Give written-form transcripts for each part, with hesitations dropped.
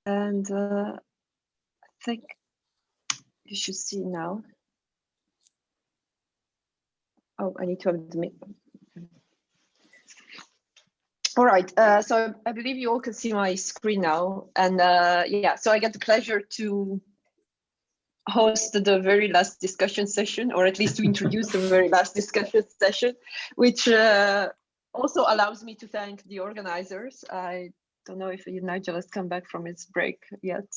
And I think you should see now. Oh, I need to admit. All right, so I believe you all can see my screen now. And yeah, so I get the pleasure to host the very last discussion session, or at least to introduce the very last discussion session, which also allows me to thank the organizers. I don't know if Nigel has come back from his break yet,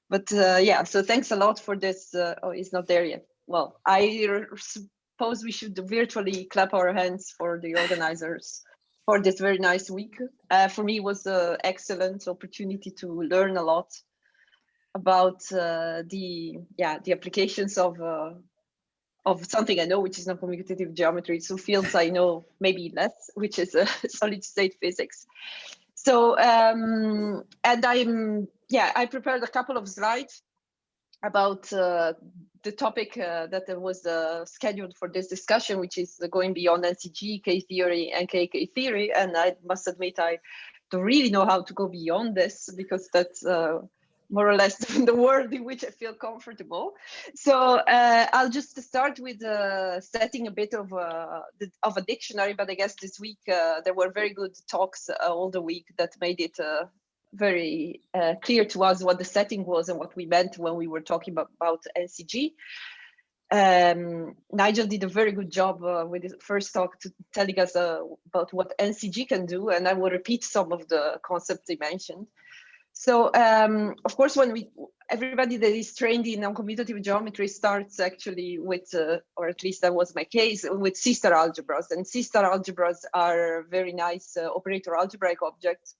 but yeah, so thanks a lot for this. Oh, he's not there yet. Well, I suppose we should virtually clap our hands for the organizers for this very nice week. For me, it was an excellent opportunity to learn a lot about the applications of something I know, which is non-commutative geometry. So fields I know maybe less, which is solid state physics. So and I prepared a couple of slides about the topic that was scheduled for this discussion, which is going beyond NCG, K-theory, and KK theory. And I must admit, I don't really know how to go beyond this, because that's more or less the world in which I feel comfortable. So I'll just start with setting a bit of a dictionary, but I guess this week there were very good talks all the week that made it very clear to us what the setting was and what we meant when we were talking about NCG. Nigel did a very good job with his first talk to telling us about what NCG can do, and I will repeat some of the concepts he mentioned. So of course, when everybody that is trained in non-commutative geometry starts actually with, or at least that was my case, with sister algebras. And sister algebras are very nice operator algebraic objects.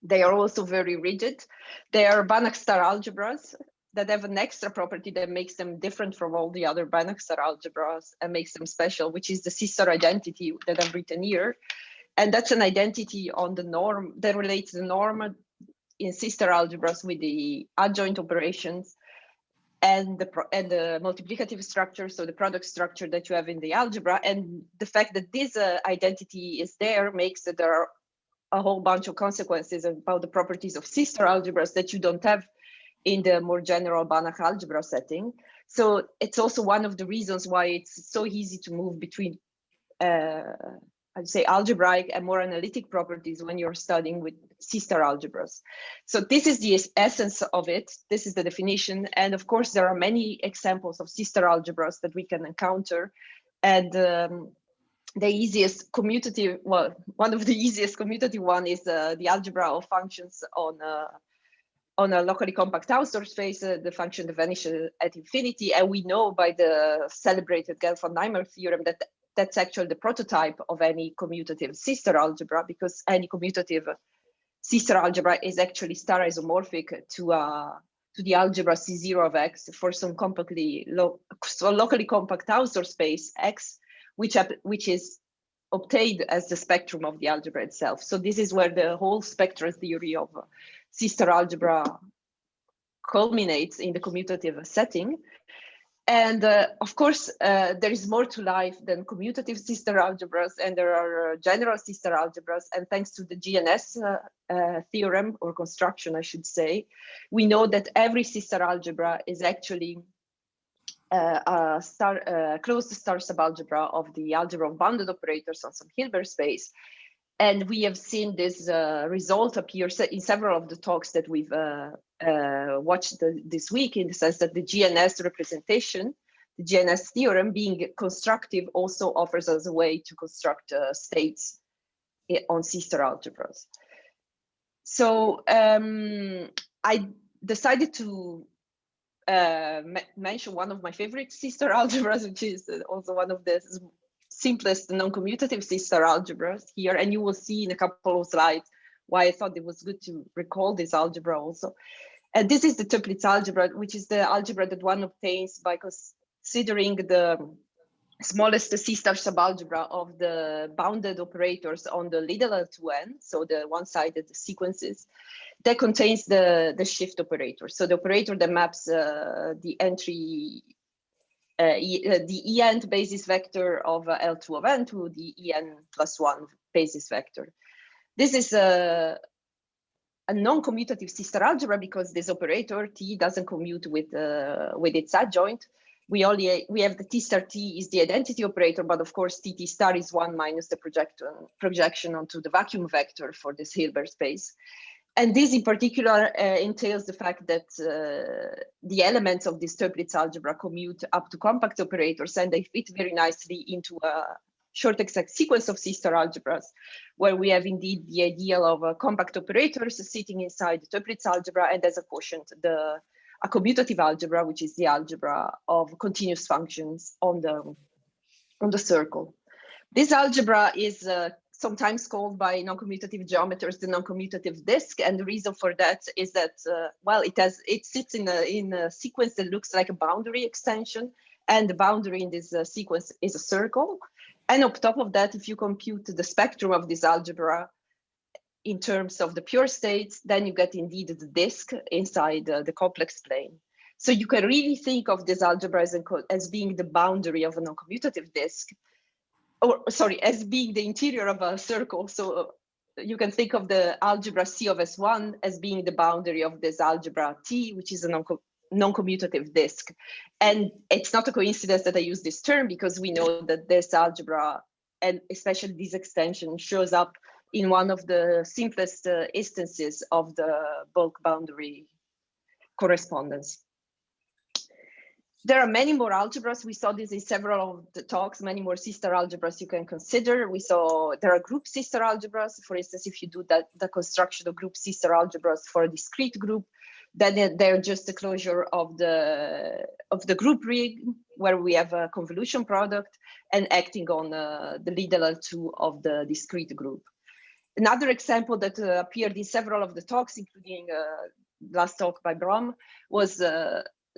They are also very rigid. They are Banach-Star algebras that have an extra property that makes them different from all the other Banach-Star algebras and makes them special, which is the sister identity that I've written here. And that's an identity on the norm that relates the norm in sister algebras with the adjoint operations and the multiplicative structure, so the product structure that you have in the algebra. And the fact that this identity is there makes that there are a whole bunch of consequences about the properties of sister algebras that you don't have in the more general Banach algebra setting. So it's also one of the reasons why it's so easy to move between I'd say algebraic and more analytic properties when you're studying with sister algebras. So this is the essence of it. This is the definition. And of course, there are many examples of sister algebras that we can encounter. And the easiest commutative, well, one of the easiest commutative one is the algebra of functions on a locally compact Hausdorff space, the function that vanishes at infinity. And we know by the celebrated Gelfand-Naimer theorem that that's actually the prototype of any commutative sister algebra, because any commutative sister algebra is actually star isomorphic to the algebra C0 of X for some locally compact Hausdorff space X, which is obtained as the spectrum of the algebra itself. So this is where the whole spectral theory of sister algebra culminates in the commutative setting. And of course, there is more to life than commutative sister algebras, and there are general sister algebras. And thanks to the GNS theorem, or construction, I should say, we know that every sister algebra is actually a closed star subalgebra of the algebra of bounded operators on some Hilbert space. And we have seen this result appear in several of the talks that we've watched this week, in the sense that the GNS representation, the GNS theorem being constructive, also offers us a way to construct states on sister algebras. So I decided to mention one of my favorite sister algebras, which is also one of the simplest non-commutative sister algebras here, and you will see in a couple of slides why I thought it was good to recall this algebra also. And this is the Toeplitz algebra, which is the algebra that one obtains by considering the smallest sister subalgebra of the bounded operators on the little L2n, so the one-sided sequences, that contains the shift operator. So the operator that maps the entry the en basis vector of L2 of n to the en plus 1 basis vector. This is a a non-commutative sister algebra because this operator T doesn't commute with its adjoint. We have the T star T is the identity operator, but of course T star is 1 minus the projection onto the vacuum vector for this Hilbert space. And this in particular entails the fact that the elements of this Toeplitz algebra commute up to compact operators, and they fit very nicely into a short exact sequence of sister algebras, where we have indeed the ideal of compact operators sitting inside the Toeplitz algebra, and as a quotient, a commutative algebra, which is the algebra of continuous functions on the circle. This algebra is sometimes called by non-commutative geometers the non-commutative disk, and the reason for that is that well, it sits in a sequence that looks like a boundary extension, and the boundary in this sequence is a circle. And on top of that, if you compute the spectrum of this algebra in terms of the pure states, then you get indeed the disk inside the complex plane. So you can really think of this algebra as being the boundary of a non-commutative disk, or sorry, as being the interior of a circle. So you can think of the algebra C of S1 as being the boundary of this algebra T, which is a non-commutative disk. And it's not a coincidence that I use this term, because we know that this algebra, and especially this extension, shows up in one of the simplest instances of the bulk boundary correspondence. There are many more algebras. We saw this in several of the talks, many more sister algebras you can consider. We saw there are group sister algebras. For instance, if you do the construction of group sister algebras for a discrete group, then they're just a closure of the group rig, where we have a convolution product and acting on the lead L2 of the discrete group. Another example that appeared in several of the talks, including last talk by Brom, was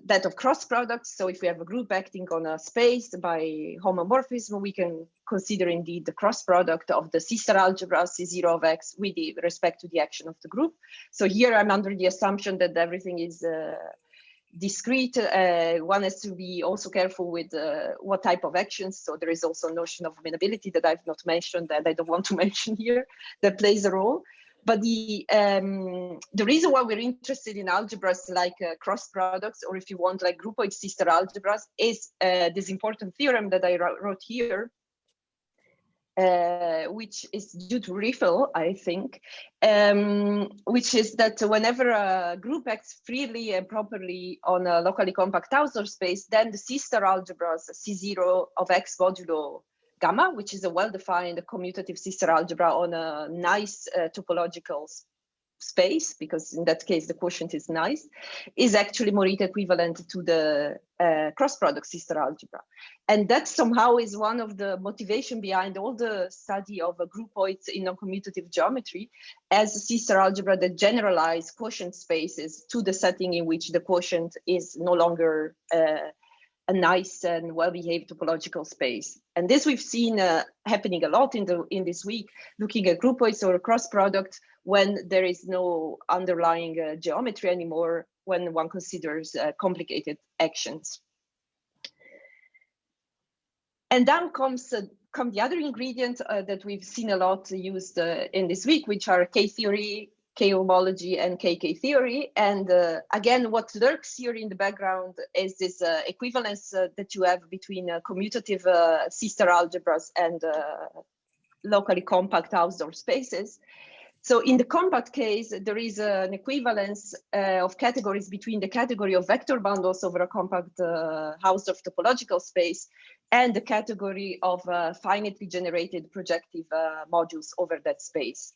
that of cross products. So if we have a group acting on a space by homomorphism, we can consider indeed the cross product of the sister algebra C0 of X with respect to the action of the group. So here I'm under the assumption that everything is discrete. One has to be also careful with what type of actions. So there is also a notion of amenability that I've not mentioned, that I don't want to mention here, that plays a role. But the reason why we're interested in algebras like cross products, or if you want, like groupoid sister algebras, is this important theorem that I wrote here, which is due to Riffel, I think, which is that whenever a group acts freely and properly on a locally compact Hausdorff space, then the sister algebras C0 of X modulo gamma, which is a well-defined commutative sister algebra on a nice topological space, because in that case the quotient is nice, is actually Morita equivalent to the cross-product sister algebra. And that somehow is one of the motivation behind all the study of groupoids in non-commutative geometry as a sister algebra that generalize quotient spaces to the setting in which the quotient is no longer a nice and well-behaved topological space. And this we've seen happening a lot in this week, looking at groupoids or cross products when there is no underlying geometry anymore, when one considers complicated actions. And then come the other ingredient that we've seen a lot used in this week, which are K-theory, K-homology, and KK theory. And again, what lurks here in the background is this equivalence that you have between commutative sister algebras and locally compact Hausdorff spaces. So in the compact case, there is an equivalence of categories between the category of vector bundles over a compact Hausdorff topological space and the category of finitely generated projective modules over that space.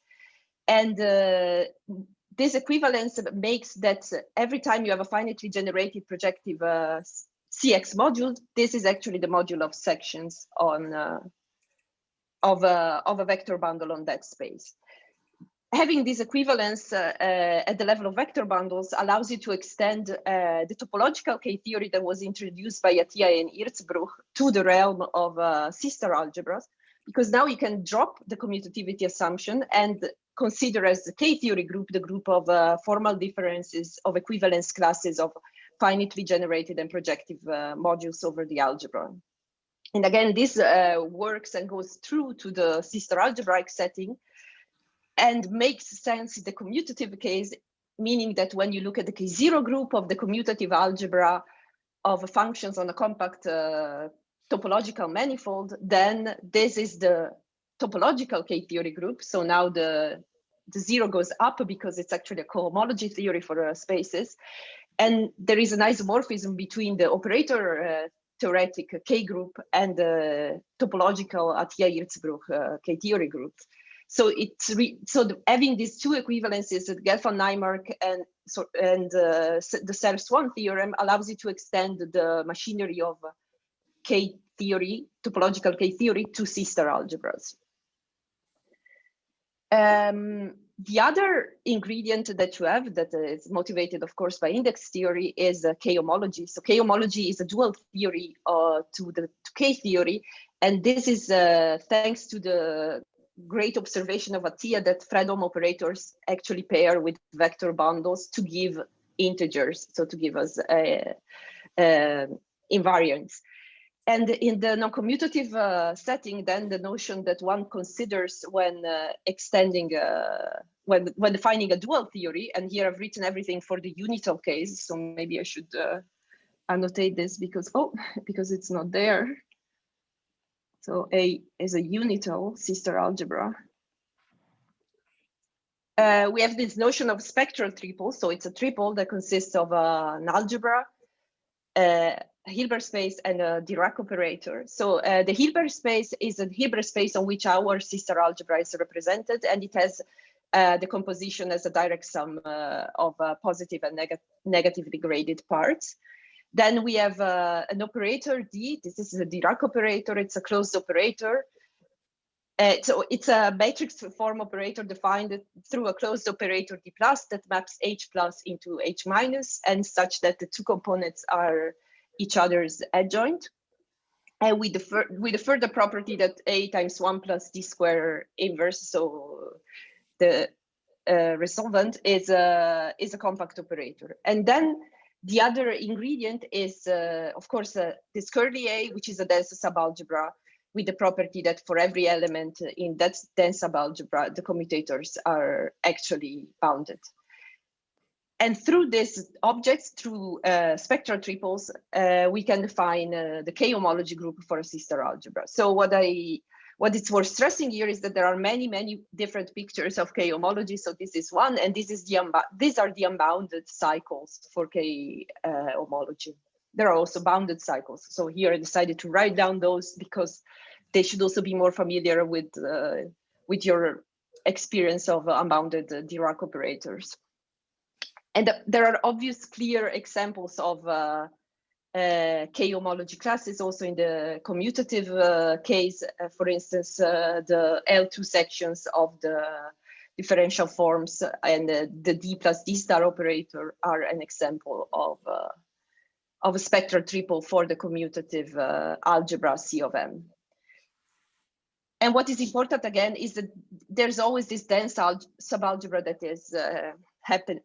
And this equivalence makes that every time you have a finitely generated projective CX module, this is actually the module of sections on of a vector bundle on that space. Having this equivalence at the level of vector bundles allows you to extend the topological K-theory that was introduced by Atiyah and Hirzebruch to the realm of sister algebras, because now you can drop the commutativity assumption and consider as the K-theory group the group of formal differences of equivalence classes of finitely generated and projective modules over the algebra. And again, this works and goes through to the sister algebraic setting, and makes sense in the commutative case, meaning that when you look at the K0 group of the commutative algebra of functions on a compact topological manifold, then this is the topological K-theory group. So now the zero goes up because it's actually a cohomology theory for spaces. And there is an isomorphism between the operator theoretic K group and the topological Atiyah-Hirzebruch K-theory group. So it's having these two equivalences, the Gelfand-Naimark and the Serre-Swan theorem, allows you to extend the machinery of K-theory, topological K-theory, to sister algebras. The other ingredient that you have that is motivated, of course, by index theory is K-homology. So K-homology is a dual theory to K-theory, and this is thanks to the great observation of Atiyah that Fredholm operators actually pair with vector bundles to give integers, so to give us invariants. And in the non-commutative setting, then the notion that one considers when extending, when defining a dual theory, and here I've written everything for the unital case, so maybe I should annotate this because it's not there. So A is a unital sister algebra. We have this notion of spectral triple, so it's a triple that consists of an algebra, Hilbert space, and a Dirac operator. So the Hilbert space is a Hilbert space on which our sister algebra is represented, and it has the composition as a direct sum of positive and negatively graded parts. Then we have an operator D. This is a Dirac operator. It's a closed operator. So it's a matrix form operator defined through a closed operator D plus that maps H plus into H minus, and such that the two components are each other's adjoint. And with the further property that A times 1 plus D square inverse, so the resolvent is a compact operator. And then the other ingredient is, of course, this curly A, which is a dense subalgebra, with the property that for every element in that dense subalgebra, the commutators are actually bounded. And through these objects, through spectral triples, we can define the K-homology group for a sister algebra. So what it's worth stressing here is that there are many, many different pictures of K-homology. So this is one, and this is these are the unbounded cycles for K-homology. There are also bounded cycles. So here I decided to write down those because they should also be more familiar with your experience of unbounded Dirac operators. And there are obvious clear examples of K-homology classes also in the commutative case. For instance, the L2 sections of the differential forms and the D plus D star operator are an example of a spectral triple for the commutative algebra C of M. And what is important again is that there's always this dense subalgebra that is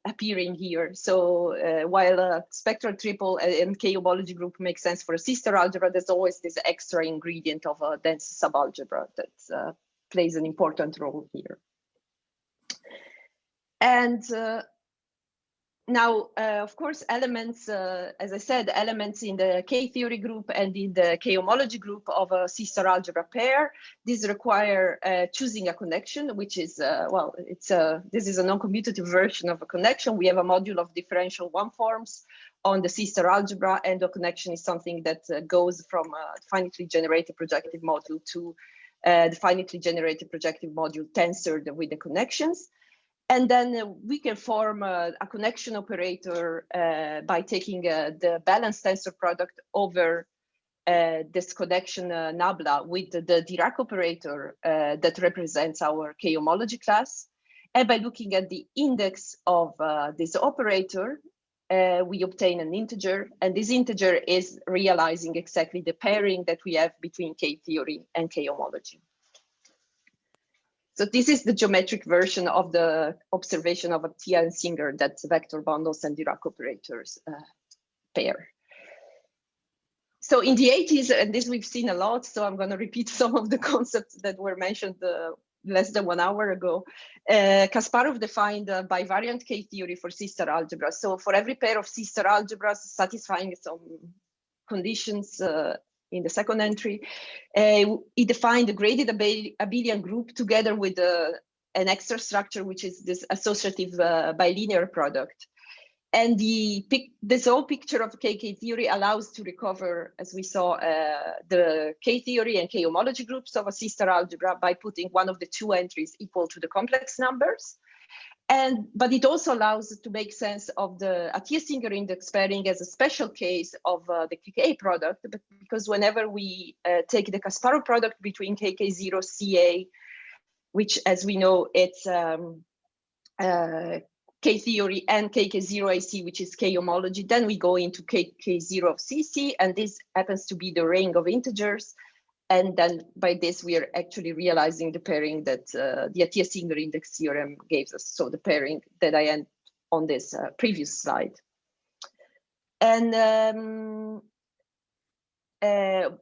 appearing here. So while a spectral triple and K-homology group makes sense for a sister algebra, there's always this extra ingredient of a dense subalgebra that plays an important role here. And now, of course, elements, as I said, elements in the K-theory group and in the K-homology group of a sister algebra pair, these require choosing a connection, which is, well, this is a non-commutative version of a connection. We have a module of differential one forms on the sister algebra, and the connection is something that goes from a finitely generated projective module to the finitely generated projective module tensored with the connections. And then we can form a connection operator by taking the balanced tensor product over this connection nabla with the Dirac operator that represents our K-homology class. And by looking at the index of this operator, we obtain an integer. And this integer is realizing exactly the pairing that we have between K-theory and K-homology. So this is the geometric version of the observation of Atiyah and Singer that vector bundles and Dirac operators pair. So in the 80s, and this we've seen a lot, so I'm going to repeat some of the concepts that were mentioned less than 1 hour ago, Ksparov defined a bivariant K-theory for sister algebras. So for every pair of sister algebras satisfying some conditions in the second entry, he defined a graded abelian group together with an extra structure, which is this associative bilinear product. And this whole picture of KK theory allows to recover, as we saw, the K theory and K homology groups of a sister algebra by putting one of the two entries equal to the complex numbers. But it also allows to make sense of the Atiyah-Singer index pairing as a special case of the KK product, because whenever we take the Kasparov product between KK0 CA, which, as we know, it's K theory and KK0 AC, which is K homology, then we go into KK0 of CC, and this happens to be the ring of integers. And then by this, we are actually realizing the pairing that the Atiyah-Singer index theorem gives us. So the pairing that I had on this previous slide. And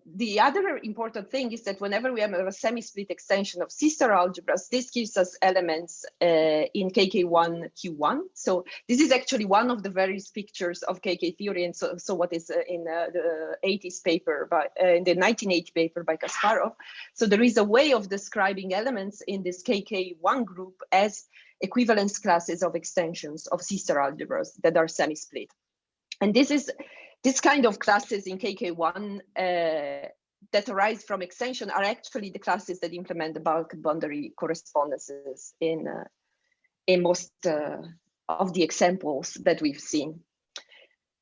the other important thing is that whenever we have a semi-split extension of sister algebras, this gives us elements in KK1 Q1. So this is actually one of the various pictures of KK theory, and so what is in the 80s paper in the 1980 paper by Kasparov. So there is a way of describing elements in this KK1 group as equivalence classes of extensions of sister algebras that are semi-split, and this kind of classes in KK1 that arise from extension are actually the classes that implement the bulk boundary correspondences in most of the examples that we've seen.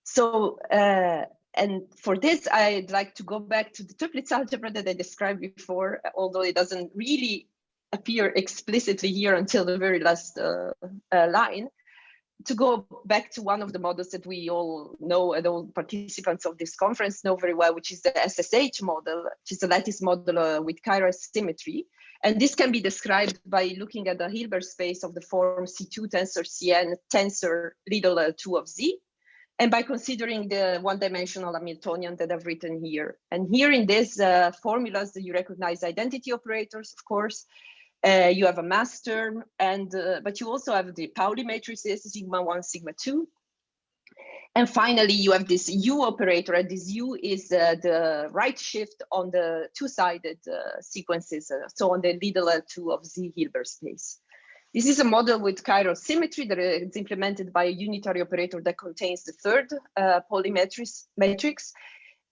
So, and for this, I'd like to go back to the tuplets algebra that I described before, although it doesn't really appear explicitly here until the very last line. To go back to one of the models that we all know and all participants of this conference know very well, which is the SSH model, which is a lattice model with chiral symmetry. And this can be described by looking at the Hilbert space of the form C2 tensor Cn tensor little 2 of Z, and by considering the one-dimensional Hamiltonian that I've written here. And here in these formulas, you recognize identity operators, of course. You have a mass term, and but you also have the Pauli matrices, sigma 1, sigma 2. And finally, you have this U operator, and this U is the right shift on the two-sided sequences, so on the little L2 of Z Hilbert space. This is a model with chiral symmetry that is implemented by a unitary operator that contains the third Pauli matrix.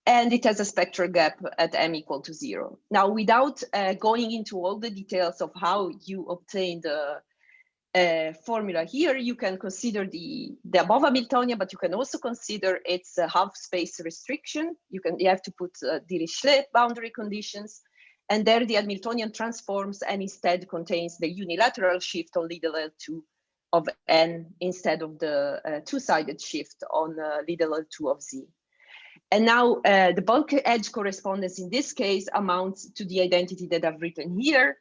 And it has a spectral gap at m equal to 0. Now, without going into all the details of how you obtain the formula here, you can consider the above Hamiltonian, but you can also consider its half space restriction. You have to put Dirichlet boundary conditions, and there the Hamiltonian transforms and instead contains the unilateral shift on little L2 of n instead of the two-sided shift on little L2 of Z. And now the bulk edge correspondence in this case amounts to the identity that I've written here,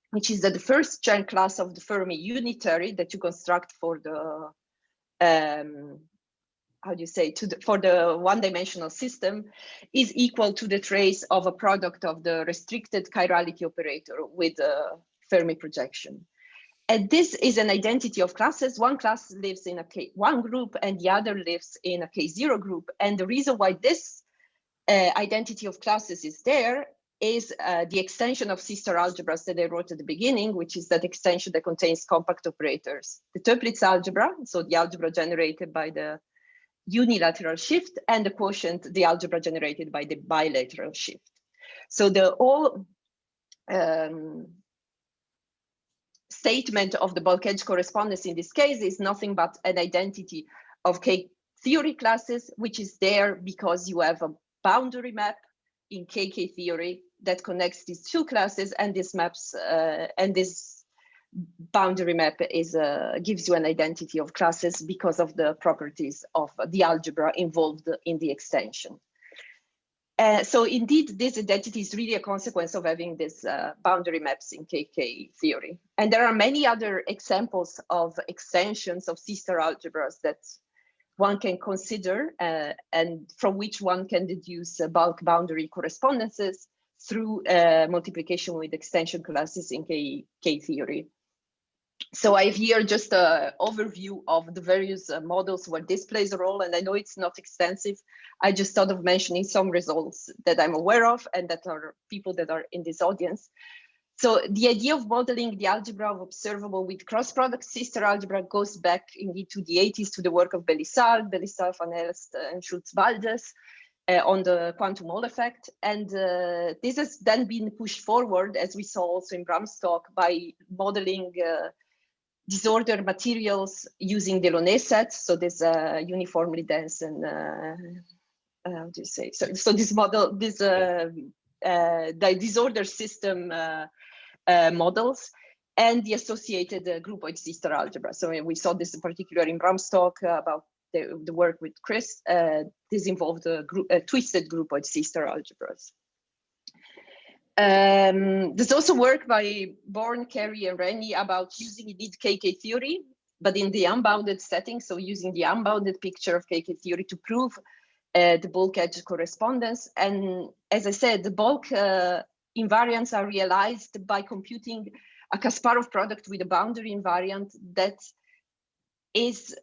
which is that the first Chern class of the Fermi unitary that you construct for the, for the one-dimensional system is equal to the trace of a product of the restricted chirality operator with a Fermi projection. And this is an identity of classes. One class lives in a K1 group and the other lives in a K0 group. And the reason why this identity of classes is there is the extension of sister algebras that I wrote at the beginning, which is that extension that contains compact operators. The tuplets algebra, so the algebra generated by the unilateral shift, and the quotient, the algebra generated by the bilateral shift. So the whole statement of the bulk edge correspondence in this case is nothing but an identity of K theory classes, which is there because you have a boundary map in KK theory that connects these two classes, and this maps and this boundary map is gives you an identity of classes because of the properties of the algebra involved in the extension. So indeed, this identity is really a consequence of having these boundary maps in KK theory. And there are many other examples of extensions of sister algebras that one can consider and from which one can deduce bulk boundary correspondences. through multiplication with extension classes in K-theory. So I have here just an overview of the various models where this plays a role, and I know it's not extensive. I just thought of mentioning some results that I'm aware of and that are people that are in this audience. So the idea of modeling the algebra of observable with cross-product sister algebra goes back indeed to the 80s to the work of Belisard, Van Elst, and Schultz-Waldes on the quantum Hall effect. And this has then been pushed forward, as we saw also in Bram's talk, by modeling disordered materials using Delaunay sets. So this uniformly dense and how do you say? So this model, this the disordered system models and the associated groupoid sister algebra. So we saw this in particular in Bram's talk about the work with Chris. This involved twisted groupoid sister algebras. There's also work by Born, Carey, and Rennie about using indeed KK theory, but in the unbounded setting. So using the unbounded picture of KK theory to prove the bulk edge correspondence. And as I said, the bulk invariants are realized by computing a Kasparov product with a boundary invariant that is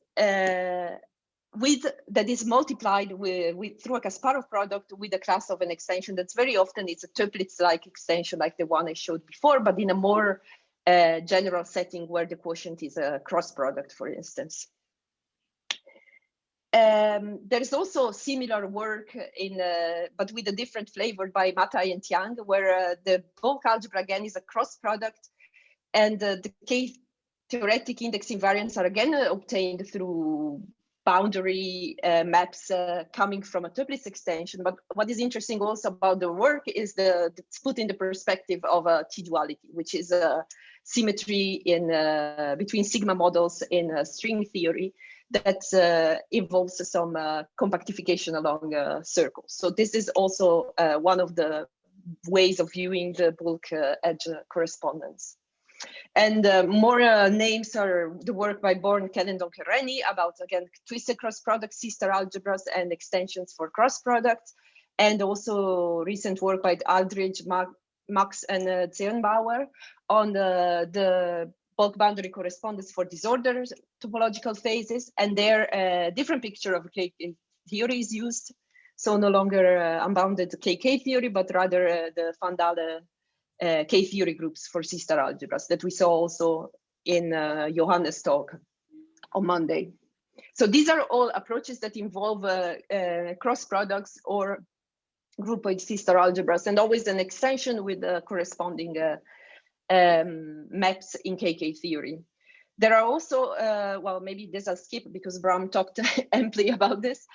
multiplied through a Kasparov product with a class of an extension that's very often it's a tuplets-like extension like the one I showed before, but in a more general setting where the quotient is a cross product, for instance. There's also similar work but with a different flavor by Matai and Tiang, where the bulk algebra again is a cross product, and the K-theoretic index invariants are again obtained through boundary maps coming from a tuplets extension. But what is interesting also about the work is it's put in the perspective of a T-duality, which is a symmetry in between sigma models in string theory that involves some compactification along circles. So this is also one of the ways of viewing the bulk edge correspondence. And more names are the work by Born, Kellendonk, and Rennie about, again, twisted cross products, sister algebras, and extensions for cross products. And also recent work by Aldridge, Max, and Zierenbauer on the bulk boundary correspondence for disordered topological phases. And there, a different picture of K theory is used. So no longer unbounded KK theory, but rather the Van Dale K-theory groups for sister algebras that we saw also in Johannes' talk on Monday. So these are all approaches that involve cross products or groupoid sister algebras, and always an extension with the corresponding maps in KK theory. There are also, well, maybe this I'll skip because Bram talked amply about this.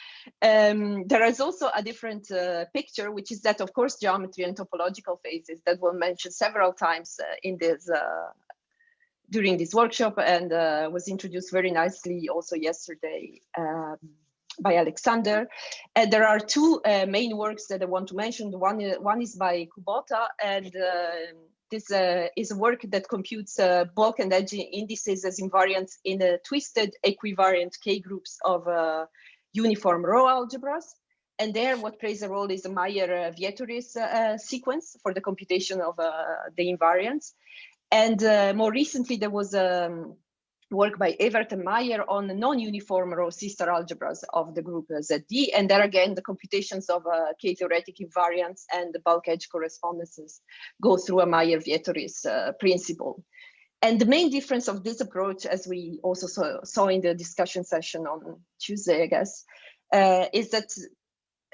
There is also a different picture, which is that, of course, geometry and topological phases that were mentioned several times in this during this workshop, and was introduced very nicely also yesterday by Alexander. And there are two main works that I want to mention. One is by Kubota, and this is a work that computes bulk and edge indices as invariants in twisted equivariant K-groups of uniform row algebras. And there, what plays a role is a Mayer-Vietoris sequence for the computation of the invariants. And more recently, there was work by Evert and Mayer on the non-uniform row sister algebras of the group ZD. And there again, the computations of K-theoretic invariants and the bulk edge correspondences go through a Mayer-Vietoris principle. And the main difference of this approach, as we also saw in the discussion session on Tuesday, I guess, is that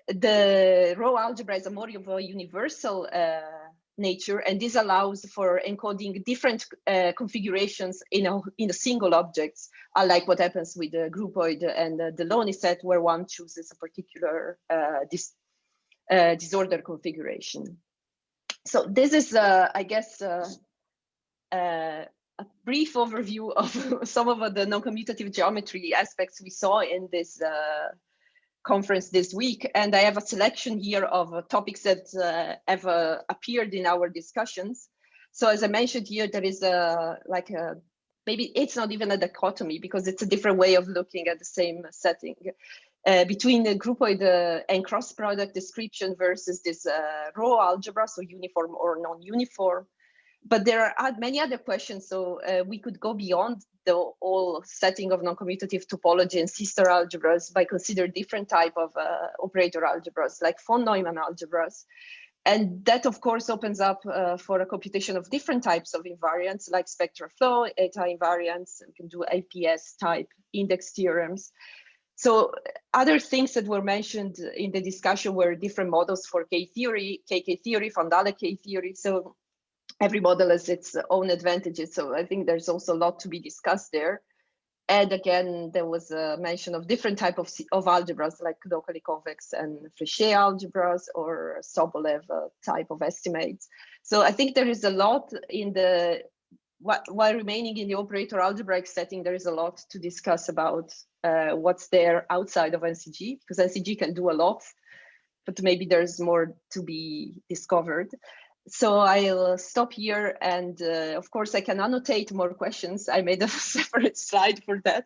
the row algebra is a more of a universal nature, and this allows for encoding different configurations in a single objects, unlike what happens with the groupoid and the Delaunay set, where one chooses a particular disorder configuration. So this is, I guess, a brief overview of some of the non-commutative geometry aspects we saw in this conference this week, and I have a selection here of topics that have appeared in our discussions. So as I mentioned here, there is maybe it's not even a dichotomy because it's a different way of looking at the same setting. between the groupoid and cross product description versus this row algebra, so uniform or non-uniform. But there are many other questions, so we could go beyond the whole setting of non-commutative topology and sister algebras by considering different type of operator algebras, like von Neumann algebras. And that, of course, opens up for a computation of different types of invariants, like spectral flow, eta invariants. We can do LPS type index theorems. So other things that were mentioned in the discussion were different models for K-theory, KK theory, von Dahlen K-theory. So every model has its own advantages. So I think there's also a lot to be discussed there. And again, there was a mention of different type of algebras, like locally convex and Fréchet algebras or Sobolev type of estimates. So I think there is a lot in the, while remaining in the operator algebraic setting, there is a lot to discuss about what's there outside of NCG, because NCG can do a lot, but maybe there's more to be discovered. So I'll stop here, and of course I can annotate more questions. I made a separate slide for that.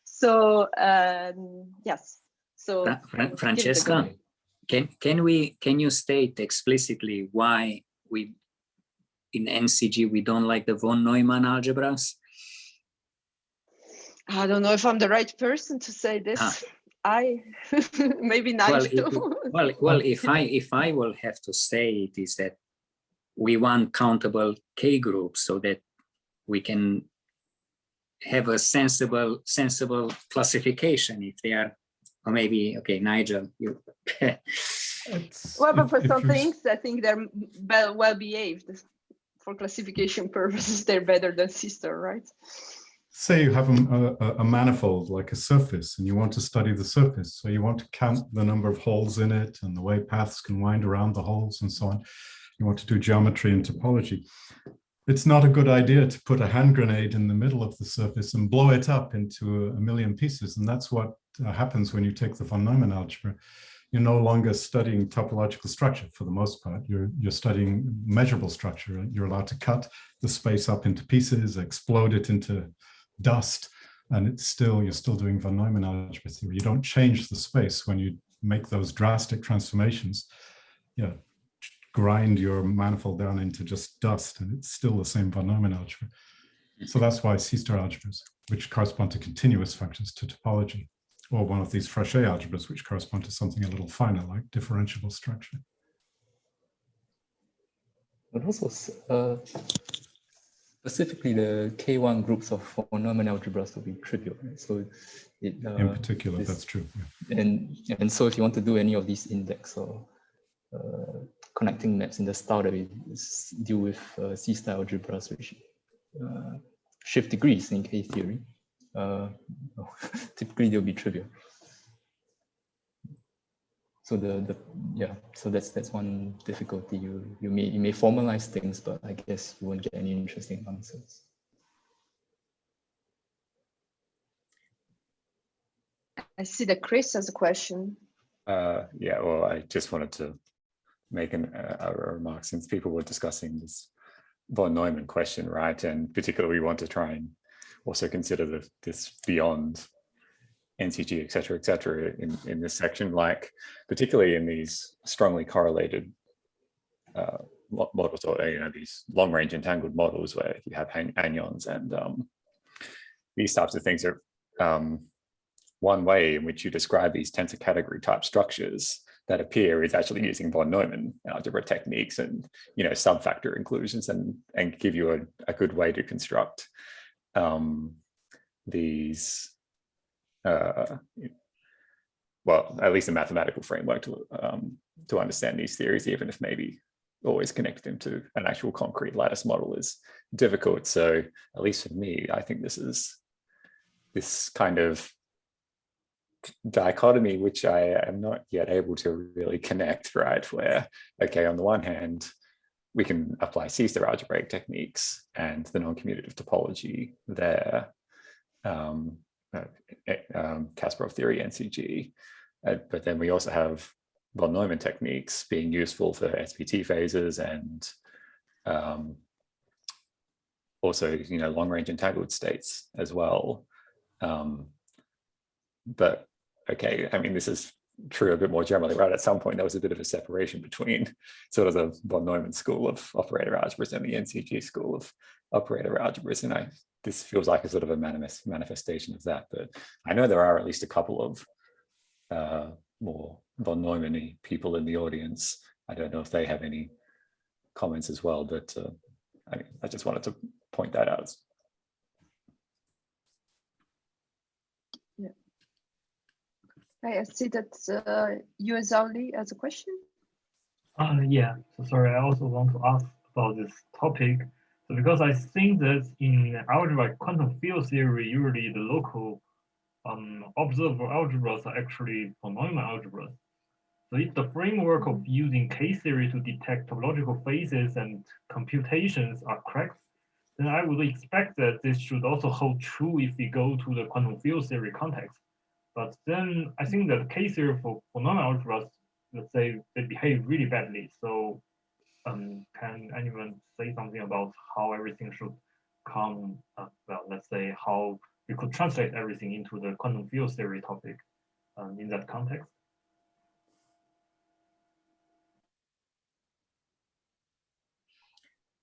So yes. So Francesca, can you state explicitly why we in NCG we don't like the von Neumann algebras? I don't know if I'm the right person to say this. I maybe nice too. Well, if I will have to say it, is that we want countable K-groups so that we can have a sensible classification if they are, or maybe, okay, Nigel, you. Well, but for some things, I think they're well behaved. For classification purposes, they're better than sister, right? Say you have a manifold like a surface and you want to study the surface. So you want to count the number of holes in it and the way paths can wind around the holes and so on. You want to do geometry and topology. It's not a good idea to put a hand grenade in the middle of the surface and blow it up into a million pieces. And that's what happens when you take the von Neumann algebra. You're no longer studying topological structure for the most part. You're studying measurable structure. You're allowed to cut the space up into pieces, explode it into dust, and you're still doing von Neumann algebra theory. You don't change the space when you make those drastic transformations. Yeah. Grind your manifold down into just dust, and it's still the same von Neumann algebra. So that's why sister algebras, which correspond to continuous functions, to topology, or one of these Fréchet algebras, which correspond to something a little finer, like differentiable structure. But also, specifically, the K1 groups of von Neumann algebras will be trivial, right? So in particular, that's true. Yeah. And so if you want to do any of these index or connecting maps in the style that we deal with C-style algebras, which shift degrees in K-theory, typically they'll be trivial. So so that's one difficulty. You may formalize things, but I guess you won't get any interesting answers. I see that Chris has a question. Yeah, well, I just wanted to make a remark, since people were discussing this von Neumann question, right? And particularly we want to try and also consider this beyond NCG, et cetera, in this section, like particularly in these strongly correlated models, or these long-range entangled models where you have anyons, and these types of things are one way in which you describe these tensor category type structures that appear is actually using von Neumann algebra techniques and sub-factor inclusions, and give you a good way to construct these well, at least a mathematical framework to understand these theories, even if maybe always connect them to an actual concrete lattice model is difficult. So at least for me, I think this is this kind of dichotomy which I am not yet able to really connect, right? Where, okay, on the one hand, we can apply C-star algebraic techniques and the non-commutative topology there, Ksparov theory, NCG, but then we also have von Neumann techniques being useful for SPT phases and also long-range entangled states as well. But okay, I mean, this is true a bit more generally, right? At some point, there was a bit of a separation between sort of the von Neumann school of operator algebras and the NCG school of operator algebras. And this feels like a sort of a manifestation of that. But I know there are at least a couple of more von Neumann-y people in the audience. I don't know if they have any comments as well, but I just wanted to point that out. Yeah. I see that US only as a question. Yeah, so sorry, I also want to ask about this topic. So because I think that in algebra quantum field theory, usually the local observable algebras are actually von Neumann algebras. So if the framework of using K-theory to detect topological phases and computations are correct, then I would expect that this should also hold true if we go to the quantum field theory context. But then I think that K-theory for von Neumann algebras, let's say, they behave really badly. So can anyone say something about how everything should come, well, let's say how we could translate everything into the quantum field theory topic in that context?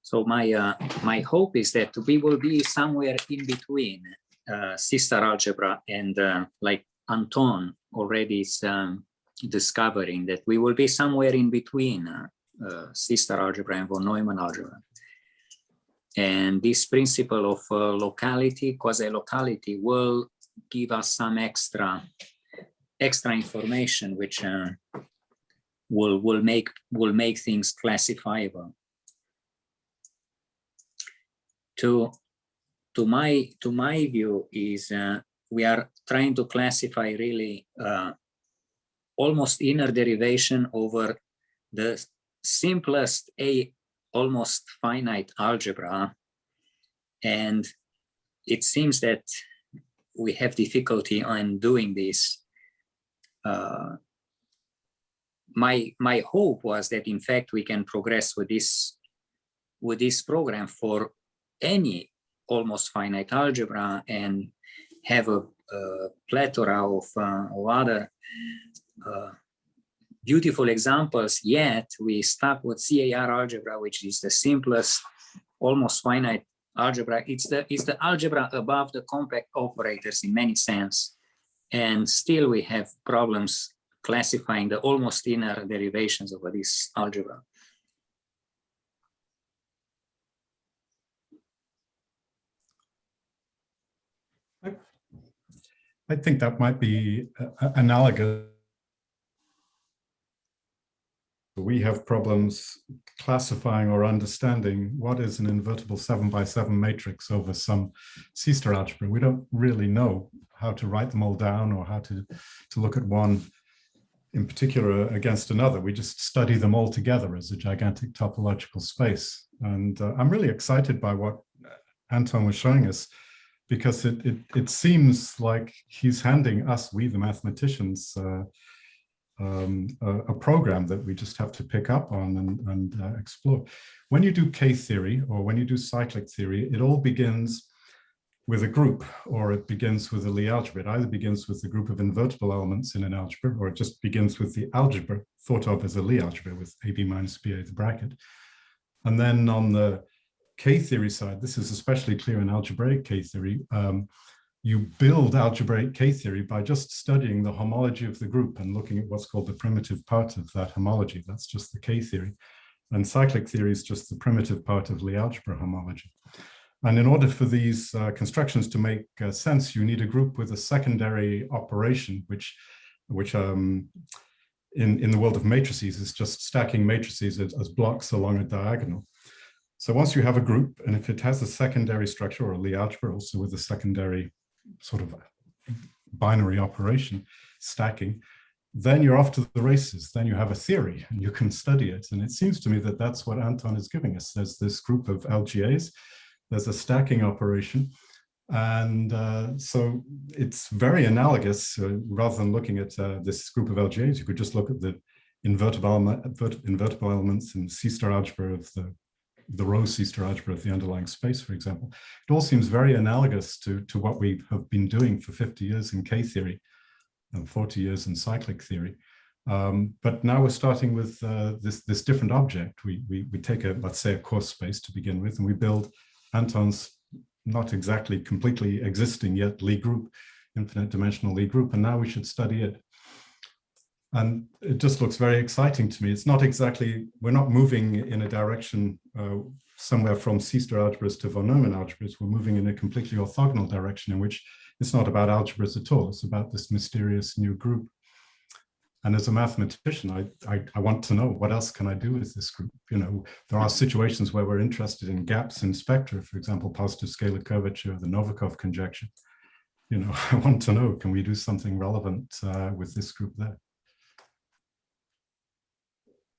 So my hope is that we will be somewhere in between sister algebra and like Anton already is discovering, that we will be somewhere in between sister algebra and von Neumann algebra. And this principle of locality, quasi-locality, will give us some extra information which will make things classifiable. To my view is we are trying to classify really almost inner derivation over the simplest almost finite algebra, and it seems that we have difficulty on doing this. My hope was that in fact we can progress with this program for any almost finite algebra and have a plethora of other beautiful examples, yet we stuck with CAR algebra, which is the simplest almost finite algebra. It's the algebra above the compact operators in many sense, and still we have problems classifying the almost inner derivations of this algebra. I think that might be analogous. We have problems classifying or understanding what is an invertible 7x7 matrix over some C-star algebra. We don't really know how to write them all down or how to look at one in particular against another. We just study them all together as a gigantic topological space. And I'm really excited by what Anton was showing us, because it seems like he's handing us, we the mathematicians, a program that we just have to pick up on and explore. When you do K-theory or when you do cyclic theory, it all begins with a group, or it begins with a Lie algebra. It either begins with the group of invertible elements in an algebra, or it just begins with the algebra thought of as a Lie algebra with AB minus BA the bracket. And then on the K-theory side, this is especially clear in algebraic K-theory, you build algebraic K-theory by just studying the homology of the group and looking at what's called the primitive part of that homology. That's just the K-theory. And cyclic theory is just the primitive part of Lie algebra homology. And in order for these constructions to make sense, you need a group with a secondary operation, which in the world of matrices is just stacking matrices as blocks along a diagonal. So once you have a group, and if it has a secondary structure, or a Lie algebra also with a secondary sort of binary operation, stacking, then you're off to the races. Then you have a theory and you can study it. And it seems to me that that's what Anton is giving us. There's this group of LGAs, there's a stacking operation. And so it's very analogous, rather than looking at this group of LGAs, you could just look at the invertible elements in C-star algebra of the row C-star algebra of the underlying space, for example. It all seems very analogous to what we have been doing for 50 years in K-theory. and 40 years in cyclic theory. But now we're starting with this different object. We take let's say a course space to begin with, and we build Anton's not exactly completely existing yet Lie group, infinite dimensional Lie group, and now we should study it. And it just looks very exciting to me. It's not exactly, we're not moving in a direction somewhere from C-star algebras to von Neumann algebras. We're moving in a completely orthogonal direction in which it's not about algebras at all. It's about this mysterious new group. And as a mathematician, I want to know, what else can I do with this group? You know, there are situations where we're interested in gaps in spectra, for example, positive scalar curvature, the Novikov conjecture. You know, I want to know, can we do something relevant with this group there?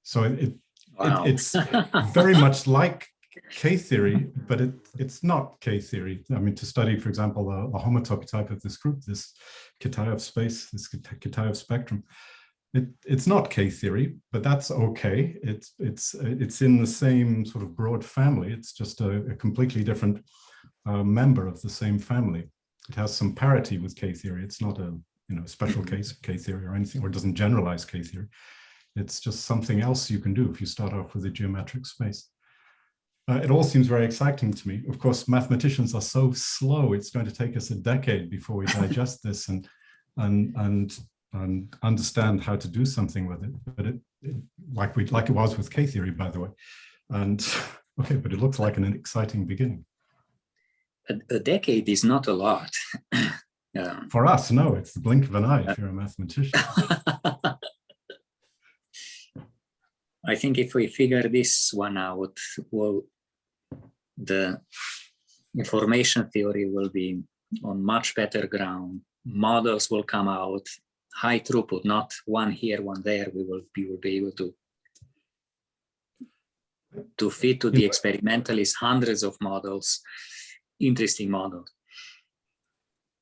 So it's very much like K-theory, but it's not K-theory. I mean, to study, for example, a homotopy type of this group, this Kitaev space, this Kitaev spectrum, it's not K-theory, but that's okay. It's in the same sort of broad family. It's just a completely different member of the same family. It has some parity with K-theory. It's not a special case of K-theory or anything, or it doesn't generalize K-theory. It's just something else you can do if you start off with a geometric space. It all seems very exciting to me. Of course, mathematicians are so slow. It's going to take us a decade before we digest this and understand how to do something with it. But like it was with K-theory, by the way. And okay, but it looks like an exciting beginning. A decade is not a lot. For us, no, it's the blink of an eye if you're a mathematician. I think if we figure this one out, well, the information theory will be on much better ground. Models will come out, high throughput, not one here, one there. We will be able to fit to the experimentalists hundreds of models, interesting models.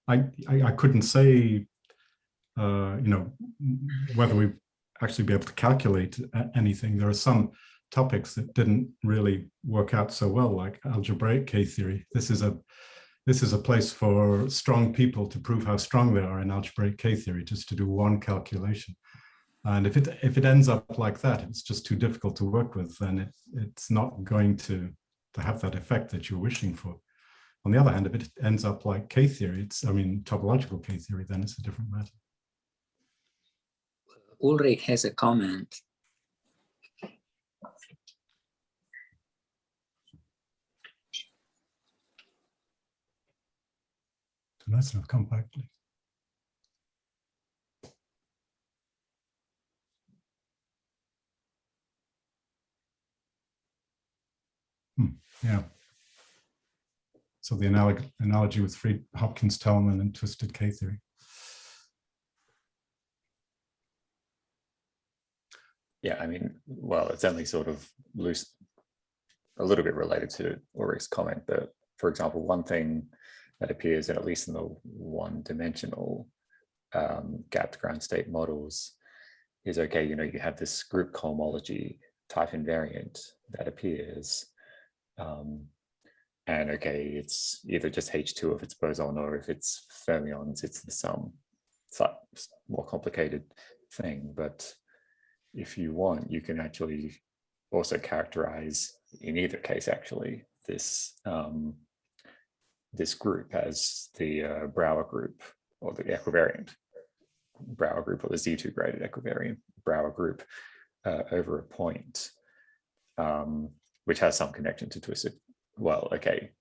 I couldn't say, whether we actually be able to calculate anything. There are some topics that didn't really work out so well, like algebraic K-theory. This is a place for strong people to prove how strong they are in algebraic K-theory, just to do one calculation. And if it ends up like that, it's just too difficult to work with, then it's not going to have that effect that you're wishing for. On the other hand, if it ends up like K-theory, topological K-theory, then it's a different matter. Ulrich has a comment. Nice enough compactly. Yeah. So the analogy with free Hopkins-Tellman and twisted K-theory. Yeah, I mean, well, it's only sort of loose, a little bit related to Ulrich's comment, but for example, one thing that appears, at least in the one-dimensional gapped ground state models, is okay, you have this group cohomology type invariant that appears, and okay, it's either just H2 if it's boson, or if it's fermions, it's some more complicated thing. But if you want, you can actually also characterize, in either case, actually, this this group as the Brouwer group, or the equivariant Brouwer group, or the Z2 graded equivariant Brouwer group over a point, which has some connection to twisted. Well, okay,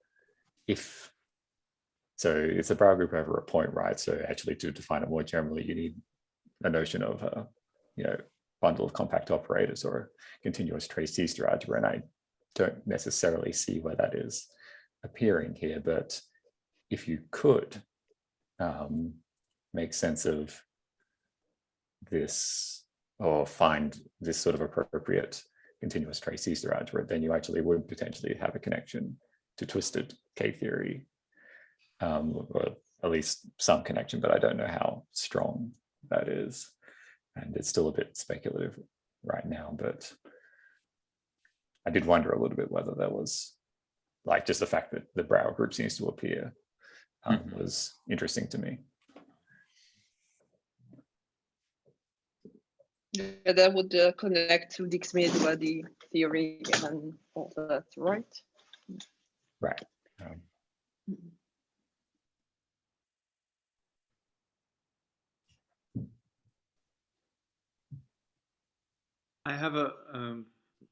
so it's a Brouwer group over a point, right? So actually, to define it more generally, you need a notion of bundle of compact operators or a continuous trace C-star algebra, and I don't necessarily see where that is appearing here. But if you could make sense of this, or find this sort of appropriate continuous trace C-star algebra, then you actually would potentially have a connection to twisted K-theory, or at least some connection, but I don't know how strong that is. And it's still a bit speculative right now, but I did wonder a little bit whether there was, like, just the fact that the Brouwer group seems to appear was interesting to me. Yeah, that would connect to the theory and all that, right? Right. I have a,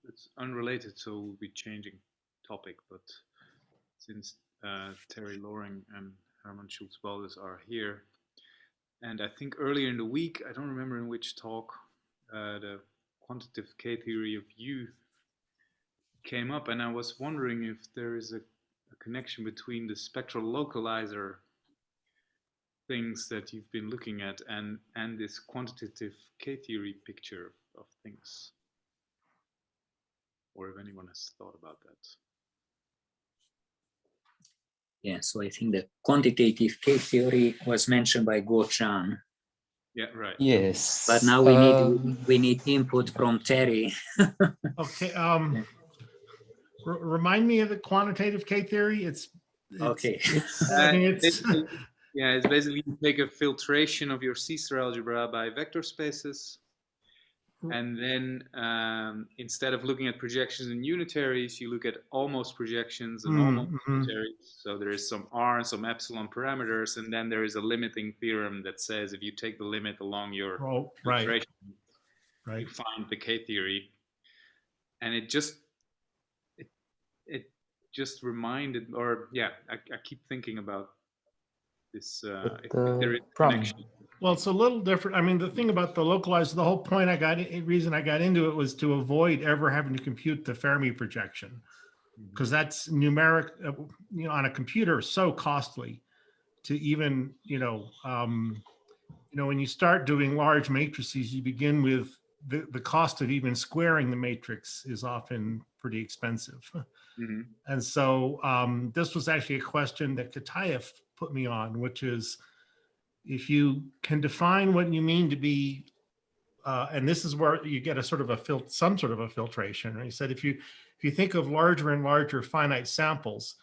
it's unrelated, so we'll be changing topic, but since Terry Loring and Hermann Schulz-Baldus are here, and I think earlier in the week, I don't remember in which talk, the quantitative K-theory of U came up, and I was wondering if there is a connection between the spectral localizer things that you've been looking at and this quantitative K-theory picture of things, or if anyone has thought about that. Yeah, so I think the quantitative K-theory was mentioned by Go-chan. Yeah, right. Yes. But now we need input from Terry. Okay. Remind me of the quantitative K-theory. It's Okay. I mean, it's yeah, it's basically you take a filtration of your C-star algebra by vector spaces, and then instead of looking at projections in unitaries, you look at almost projections and almost unitaries. So there is some R and some epsilon parameters, and then there is a limiting theorem that says if you take the limit along your filtration, you find the K-theory. And it just reminded, or yeah, I keep thinking about this. If there is connection. Well, it's a little different. I mean, the thing about the localized, the whole point reason I got into it was to avoid ever having to compute the Fermi projection, because that's numeric, on a computer, so costly to even, when you start doing large matrices, you begin with the cost of even squaring the matrix is often pretty expensive. And so this was actually a question that Kataev put me on, which is, if you can define what you mean to be, and this is where you get a sort of some sort of a filtration. Right? He said, if you think of larger and larger finite samples,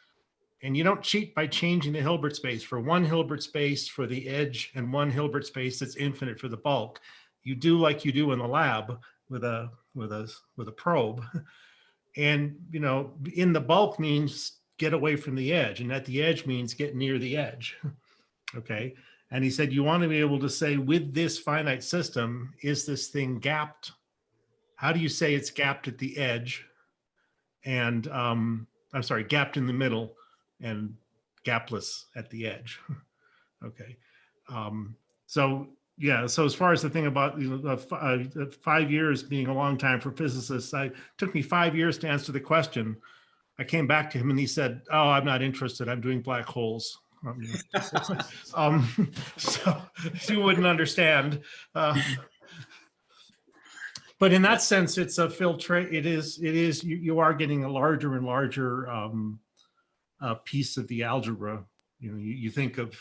and you don't cheat by changing the Hilbert space for one Hilbert space for the edge and one Hilbert space that's infinite for the bulk, you do like you do in the lab with a probe. And in the bulk means get away from the edge, and at the edge means get near the edge. Okay. And he said, you want to be able to say, with this finite system, is this thing gapped? How do you say it's gapped at the edge? And I'm sorry, gapped in the middle and gapless at the edge. Okay. So as far as the thing about 5 years being a long time for physicists, it took me 5 years to answer the question. I came back to him and he said, oh, I'm not interested. I'm doing black holes. So you wouldn't understand. But in that sense, it's a filter. It is. You are getting a larger and larger piece of the algebra. You think of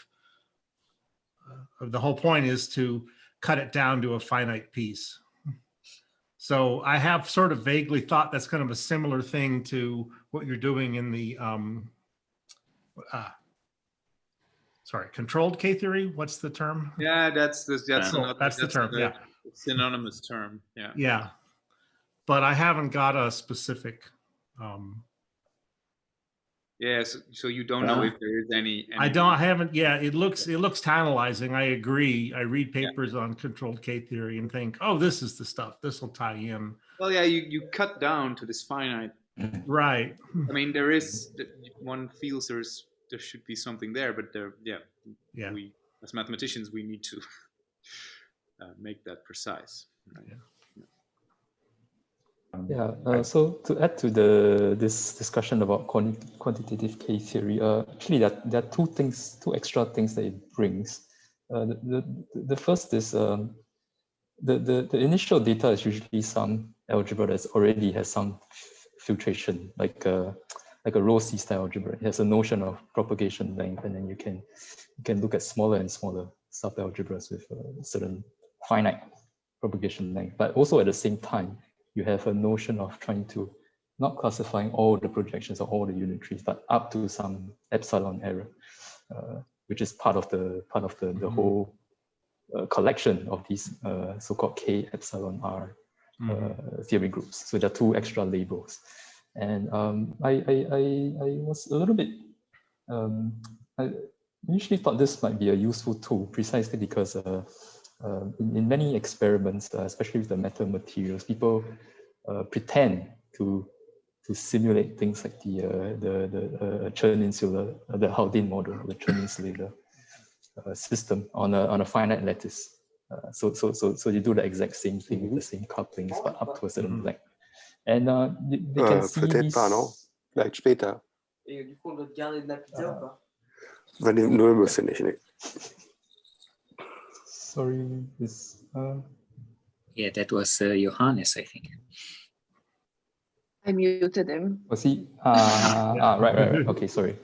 the whole point is to cut it down to a finite piece. So I have sort of vaguely thought that's kind of a similar thing to what you're doing in the controlled K-theory. What's the term? Yeah, that's the term. Yeah, synonymous term. Yeah. Yeah, but I haven't got a specific. Yes, so you don't know if there is any. I haven't. Yeah, it looks tantalizing. I agree. I read papers on controlled K-theory and think, oh, this is the stuff. This will tie in. Well, yeah, you cut down to this finite. Right. I mean, one feels there should be something there, but we as mathematicians we need to make that precise. Right? So to add to this discussion about quantitative K-theory, actually there are two extra things that it brings. The first is the initial data is usually some algebra that already has some filtration, like a row C-star algebra. It has a notion of propagation length, and then you can look at smaller and smaller sub-algebras with a certain finite propagation length. But also at the same time, you have a notion of trying to not classifying all the projections or all the unitaries, but up to some epsilon error, which is part of the whole collection of these so-called K epsilon R theory groups. So there are two extra labels. And I was a little bit, I initially thought this might be a useful tool precisely because in many experiments, especially with the metal materials, people pretend to simulate things like the Chern insular, the Haldane model, the Chern insulator system on a finite lattice. So you do the exact same thing with the same couplings, but up to a certain length. And they can see peut-être pas, non? Vielleicht später. Nur müssen nicht. Sorry, this. Yeah, that was Johannes, I think. I muted him. Was he? Right. Okay, sorry.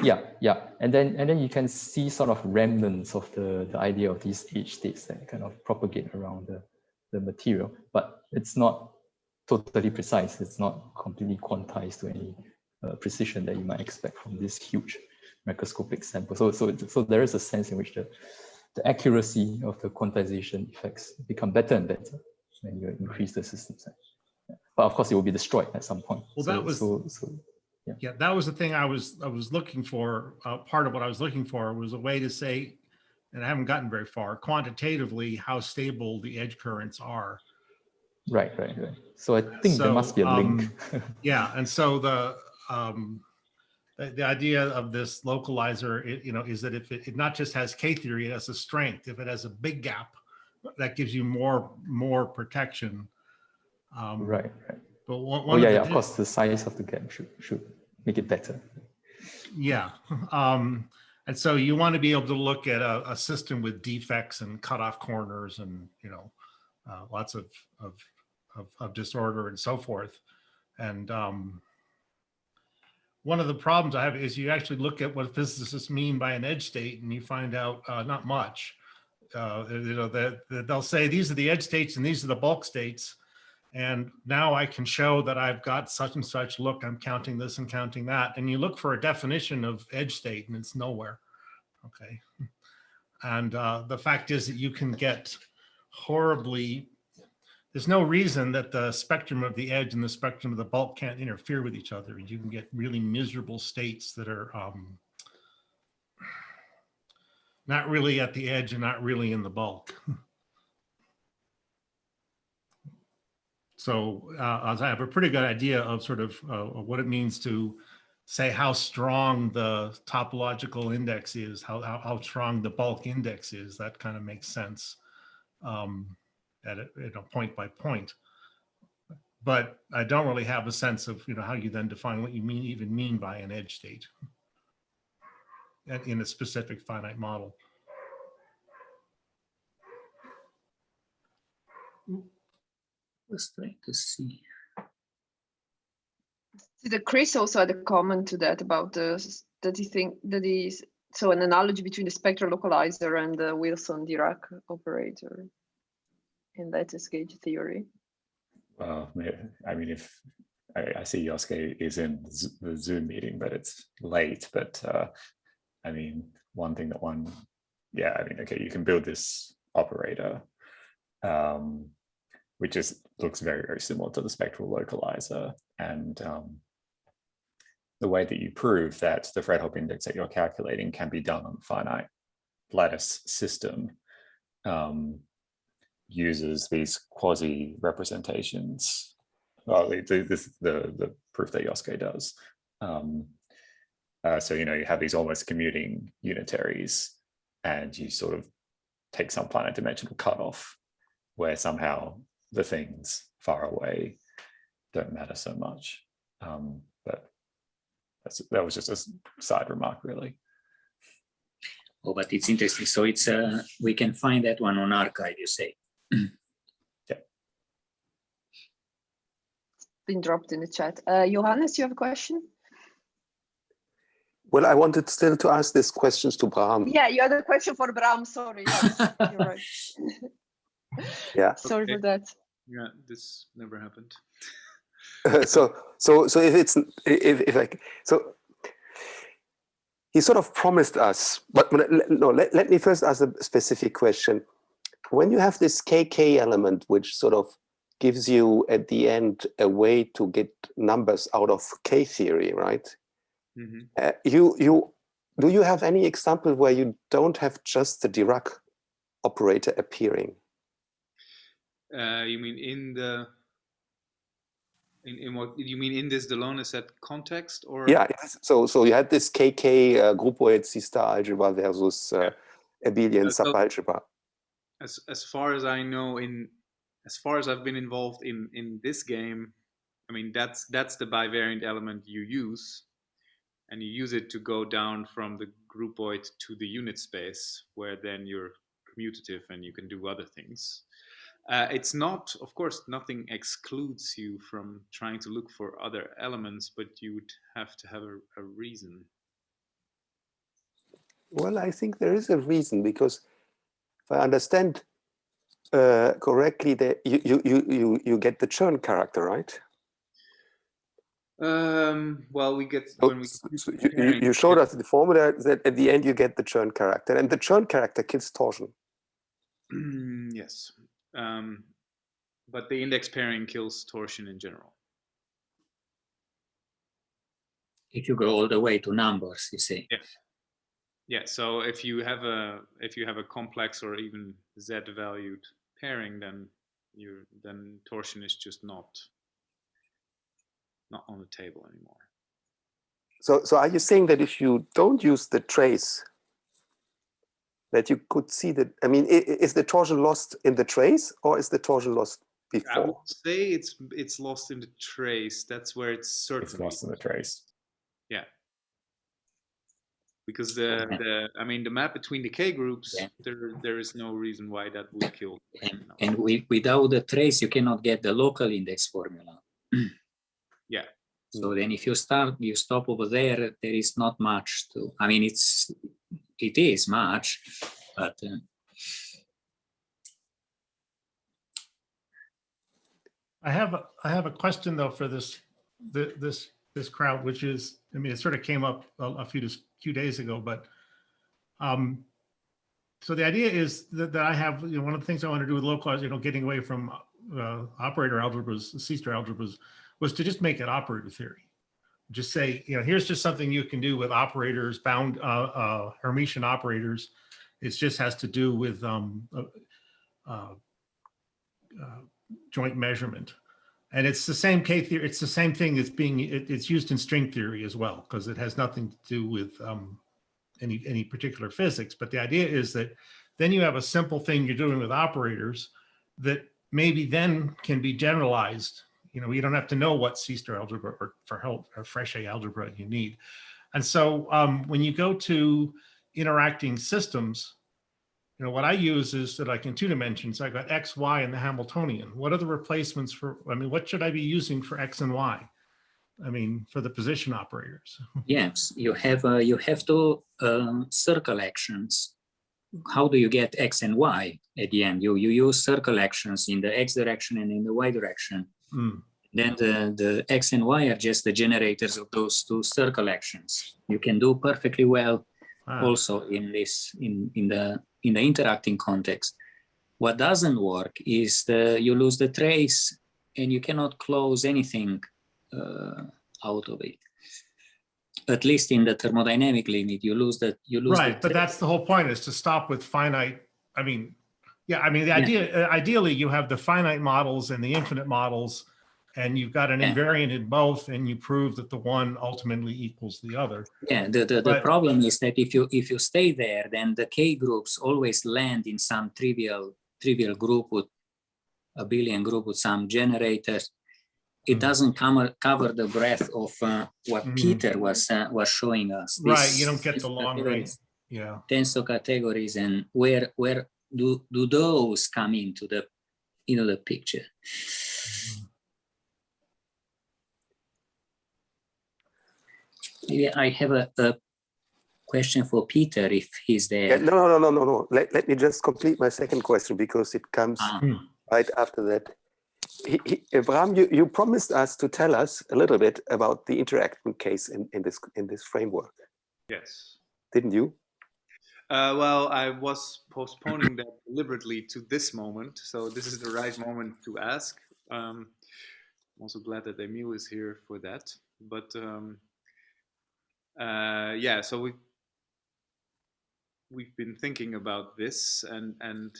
Yeah. And then you can see sort of remnants of the idea of these H states that kind of propagate around the material, but it's not totally precise. It's not completely quantized to any precision that you might expect from this huge microscopic sample. So there is a sense in which the accuracy of the quantization effects become better and better when you increase the system size. But of course, it will be destroyed at some point. Well, that was that was the thing I was looking for. Part of what I was looking for was a way to say, and I haven't gotten very far, quantitatively how stable the edge currents are. Right. So I think there must be a link. Yeah, and so the idea of this localizer, is that if it not just has K theory, it has a strength. If it has a big gap, that gives you more protection. Right. But of course, the size of the gap should make it better. Yeah. And so you want to be able to look at a system with defects and cutoff corners and, lots of disorder and so forth. And one of the problems I have is you actually look at what physicists mean by an edge state and you find out not much. They'll say these are the edge states and these are the bulk states. And now I can show that I've got such and such. Look, I'm counting this and counting that. And you look for a definition of edge state and it's nowhere. Okay. And the fact is that you can get there's no reason that the spectrum of the edge and the spectrum of the bulk can't interfere with each other. And you can get really miserable states that are not really at the edge and not really in the bulk. So I have a pretty good idea of sort of what it means to say how strong the topological index is, how strong the bulk index is. That kind of makes sense at point by point. But I don't really have a sense of how you then define what you even mean by an edge state in a specific finite model. Was trying to see. Chris also had a comment to that about that he think that is so an analogy between the spectral localizer and the Wilson-Dirac operator in lattice gauge theory. Well, I mean, if I see Yosuke is in the Zoom meeting, but it's late. But I mean, one thing that okay, you can build this operator. Which looks very, very similar to the spectral localizer. And the way that you prove that the Fredholm index that you're calculating can be done on a finite lattice system uses these quasi representations. Well, the proof that Yosuke does. So, you have these almost commuting unitaries and you sort of take some finite dimensional cutoff where somehow the things far away don't matter so much. But that was just a side remark, really. Oh, but it's interesting. So it's we can find that one on arXiv, you say. Yeah. It's been dropped in the chat. Johannes, you have a question? Well, I wanted still to ask these questions to Bram. Yeah, you had a question for Bram. Sorry. Yes, you're right. Yeah. Sorry for that. Yeah, this never happened. So he sort of promised us, but let me first ask a specific question. When you have this KK element, which sort of gives you at the end a way to get numbers out of K theory, right? Do you have any example where you don't have just the Dirac operator appearing? You mean in what you mean in this Delaunay set context, or? Yeah, so you had this KK groupoid C-star algebra versus abelian subalgebra. As far as I know, as far as I've been involved in this game, I mean that's the bivariant element you use, and you use it to go down from the groupoid to the unit space, where then you're commutative and you can do other things. It's not, of course, nothing excludes you from trying to look for other elements, but you would have to have a reason. Well, I think there is a reason, because if I understand correctly, that you get the Chern character, right? Well, we get when you showed us the formula that at the end you get the Chern character, and the Chern character kills torsion. Yes, but the index pairing kills torsion in general. If you go all the way to numbers, you see. Yeah. Yeah. So if you have a complex or even Z-valued pairing, then torsion is just not on the table anymore. So are you saying that if you don't use the trace, that you could see that? I mean, is the torsion lost in the trace, or is the torsion lost before? I would say it's lost in the trace. That's where it's certainly lost in the trace. Yeah. Because the map between the K groups, there is no reason why that would kill. And without the trace, you cannot get the local index formula. Yeah. So then if you stop over there, there is not much to, I mean, it is much, but I have a question though for this crowd, which is, I mean, it sort of came up a few days ago, but so the idea is that I have, one of the things I want to do with localized, getting away from operator algebras, C-star algebras, was to just make it operator theory. Just say, here's just something you can do with operators, bound Hermitian operators. It just has to do with joint measurement. And it's the same K theory. It's the same thing that's it's used in string theory as well, because it has nothing to do with any particular physics. But the idea is that then you have a simple thing you're doing with operators that maybe then can be generalized. You don't have to know what C-star algebra or Frechet algebra you need. And so when you go to interacting systems, what I use is that, like in 2 dimensions, I got X, Y, and the Hamiltonian. What are the replacements for, what should I be using for X and Y? For the position operators. Yes, you have to circle actions. How do you get X and Y at the end? You use circle actions in the X direction and in the Y direction. Then the X and Y are just the generators of those 2 circle actions. You can do perfectly well also in the interacting context. What doesn't work is you lose the trace and you cannot close anything out of it. At least in the thermodynamic limit, you lose right, but that's the whole point, is to stop with finite. Ideally you have the finite models and the infinite models, and you've got an invariant in both, and you prove that the one ultimately equals the other. Yeah, the problem is that if you stay there, then the K groups always land in some trivial group with abelian group with some generators. It doesn't cover the breadth of what Peter was showing us. Right, you don't get the long range. Yeah. Tensor categories, and where do those come into the picture? Yeah, I have a question for Peter, if he's there. Yeah, no. Let me just complete my second question, because it comes right after that. Abraham, you promised us to tell us a little bit about the interaction case in this framework. Yes. didn't you? Well, I was postponing that deliberately to this moment, so this is the right moment to ask. I'm also glad that Emil is here for that. But yeah, so we've been thinking about this, and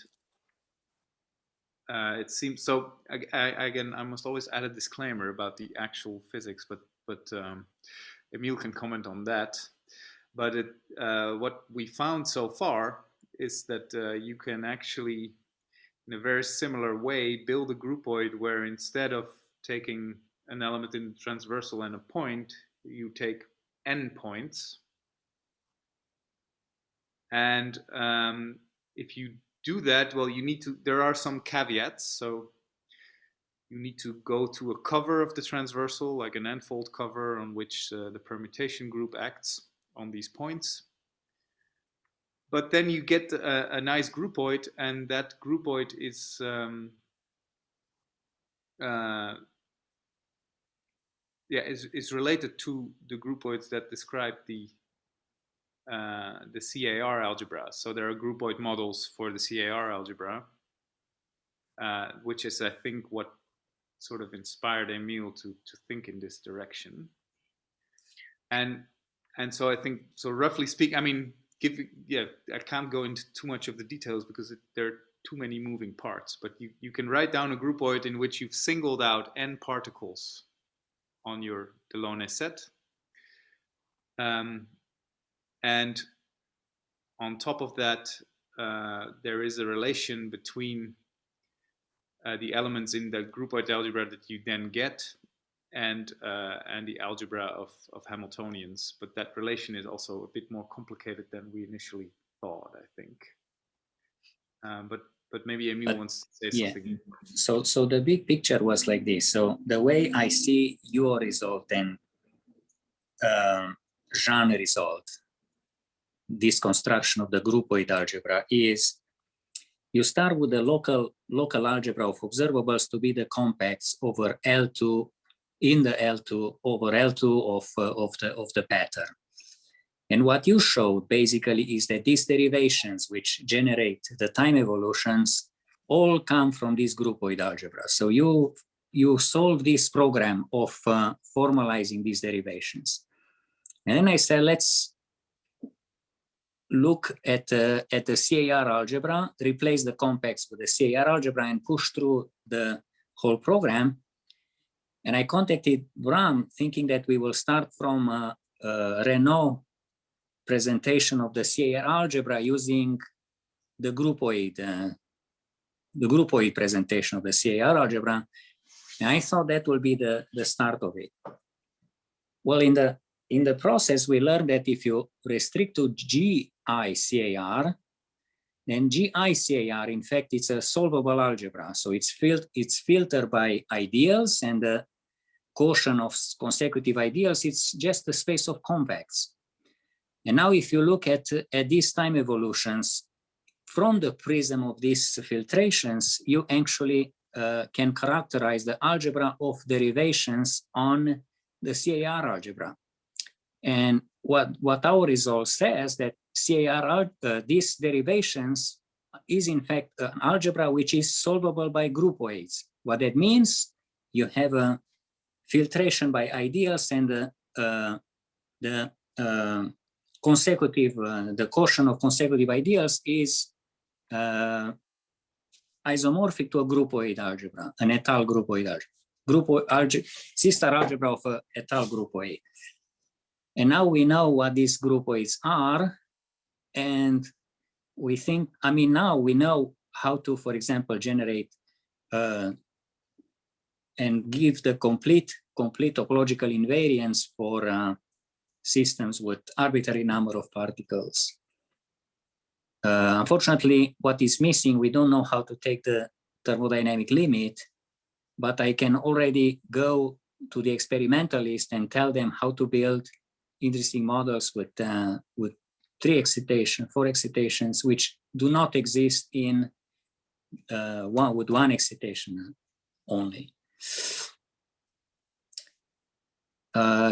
it seems so. Again, I must always add a disclaimer about the actual physics, but Emil can comment on that. But what we found so far is that you can actually, in a very similar way, build a groupoid where instead of taking an element in the transversal and a point, you take n points. And if you do that, well, you need to, there are some caveats. So you need to go to a cover of the transversal, like an n-fold cover on which the permutation group acts on these points. But then you get a nice groupoid, and that groupoid is is related to the groupoids that describe the CAR algebra. So there are groupoid models for the CAR algebra, which is, I think, what sort of inspired Emil to think in this direction. And so I think, so roughly speaking, I mean, I can't go into too much of the details because there are too many moving parts, but you can write down a groupoid in which you've singled out n particles on your Delaunay set. And on top of that, there is a relation between the elements in the groupoid algebra that you then get and the algebra of Hamiltonians. But that relation is also a bit more complicated than we initially thought, I think. But maybe Emil wants to say something. So the big picture was like this. So the way I see your result and Jean result, this construction of the groupoid algebra, is you start with the local algebra of observables to be the compacts over L2 in the L2 over L2 of the pattern. And what you showed basically is that these derivations which generate the time evolutions all come from this groupoid algebra. So you solve this program of formalizing these derivations. And then I said, let's look at the CAR algebra, replace the compacts with the CAR algebra and push through the whole program. And I contacted Bram thinking that we will start from Renault presentation of the CAR algebra using the groupoid presentation of the CAR algebra. And I thought that will be the start of it. Well, in the process, we learned that if you restrict to GI-CAR, then GI-CAR, in fact, it's a solvable algebra. So it's filtered by ideals, and the quotient of consecutive ideals, it's just a space of compacts. And now if you look at these time evolutions from the prism of these filtrations, you actually can characterize the algebra of derivations on the CAR algebra. And what our result says that these derivations is in fact an algebra which is solvable by groupoids. What that means, you have a filtration by ideals, and the consecutive, the quotient of consecutive ideals is isomorphic to a groupoid algebra, an étale groupoid algebra, C-star algebra of a étale groupoid. And now we know what these groupoids are, and we think, I mean, now we know how to, for example, generate and give the complete topological invariance for systems with arbitrary number of particles. Unfortunately, what is missing, we don't know how to take the thermodynamic limit, but I can already go to the experimentalist and tell them how to build interesting models with 3 excitations, 4 excitations, which do not exist in with 1 excitation only.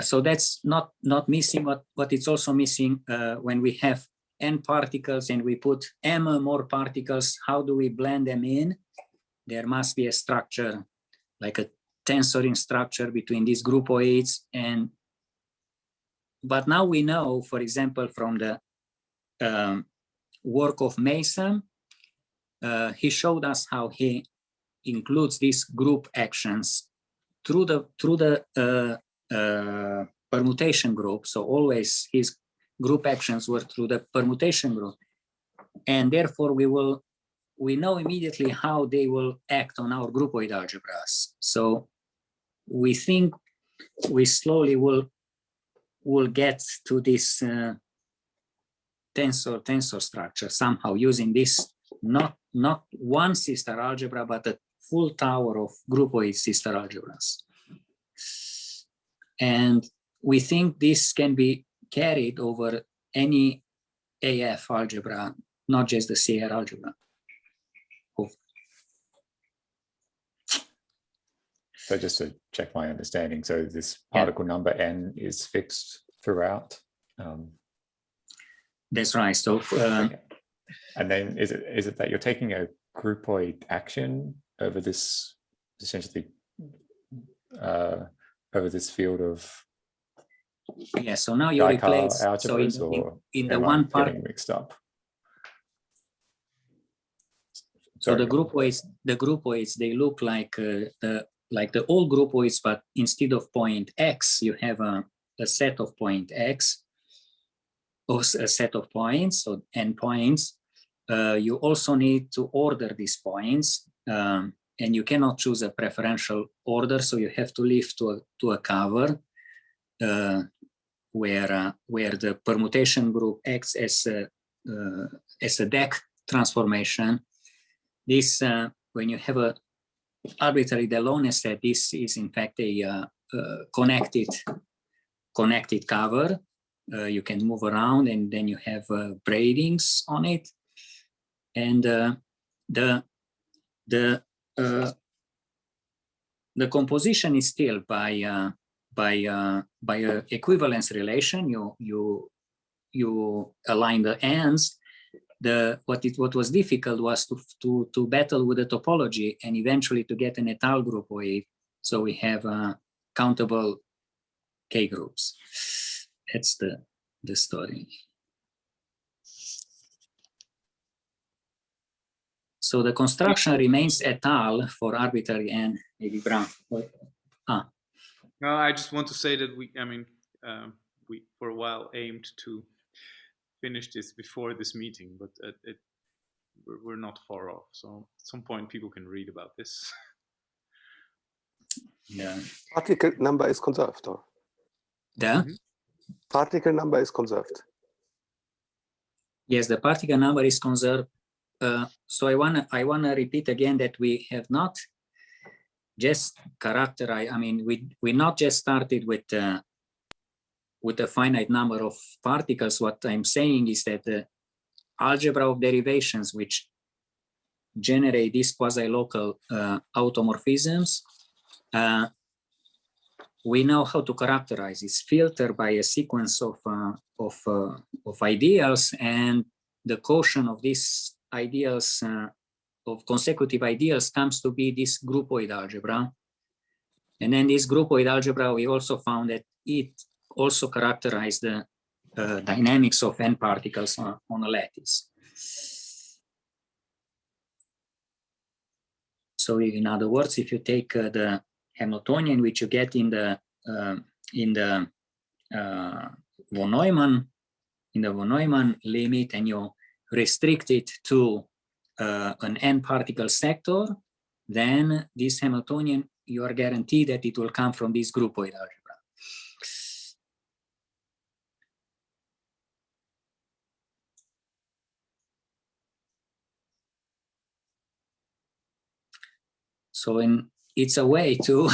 So that's not missing, but it's also missing when we have n particles and we put m more particles. How do we blend them in? There must be a structure, like a tensoring structure between these groupoids. But now we know, for example, from the work of Mason, he showed us how he includes these group actions through the permutation group. So always his group actions were through the permutation group, and therefore we know immediately how they will act on our groupoid algebras. So we think we slowly will get to this tensor structure somehow, using this not one sister algebra, but a full tower of groupoid sister algebras. And we think this can be carried over any AF algebra, not just the CR algebra. So just to check my understanding, so this particle number n is fixed throughout. That's right. So, okay. And then is it that you're taking a groupoid action over this, essentially over this field of? Yeah. So now you replace algebras, so in the one part mixed up. So the groupoids, they look like the old groupoids, but instead of point X, you have a set of point X, or a set of points, so n points. You also need to order these points, and you cannot choose a preferential order, so you have to leave to a cover where the permutation group acts as a deck transformation. This when you have a arbitrary Delaunay set, this is in fact a connected cover. You can move around, and then you have braidings on it, and the composition is still by a equivalence relation. You align the ends. What was difficult was to battle with the topology and eventually to get an étale groupoid. So we have countable K-groups. That's the story. So the construction remains étale for arbitrary n. Maybe Brown. No, I just want to say that we for a while aimed to finish this before this meeting, but we're not far off. So at some point people can read about this. Yeah. Particle number is conserved, or? Yeah. Particle number is conserved. Yes, the particle number is conserved. So I wanna repeat again that we have not just characterized. I mean, we not just started with a finite number of particles. What I'm saying is that the algebra of derivations which generate these quasi-local automorphisms, we know how to characterize this filter by a sequence of ideals, and the quotient of these ideals, of consecutive ideals, comes to be this groupoid algebra. And then this groupoid algebra, we also found that it also characterized the dynamics of n particles on a lattice. So in other words, if you take the Hamiltonian, which you get in the von Neumann limit, and you restrict it to an n particle sector, then this Hamiltonian, you are guaranteed that it will come from this groupoid algebra. So it's a way to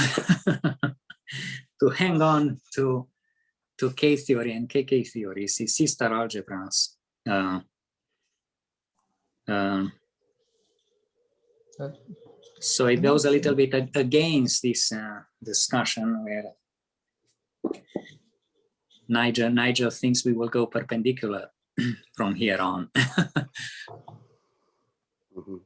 to hang on to K theory and KK theory, sister algebras. So it goes a little bit against this discussion where Nigel thinks we will go perpendicular from here on. Mhm.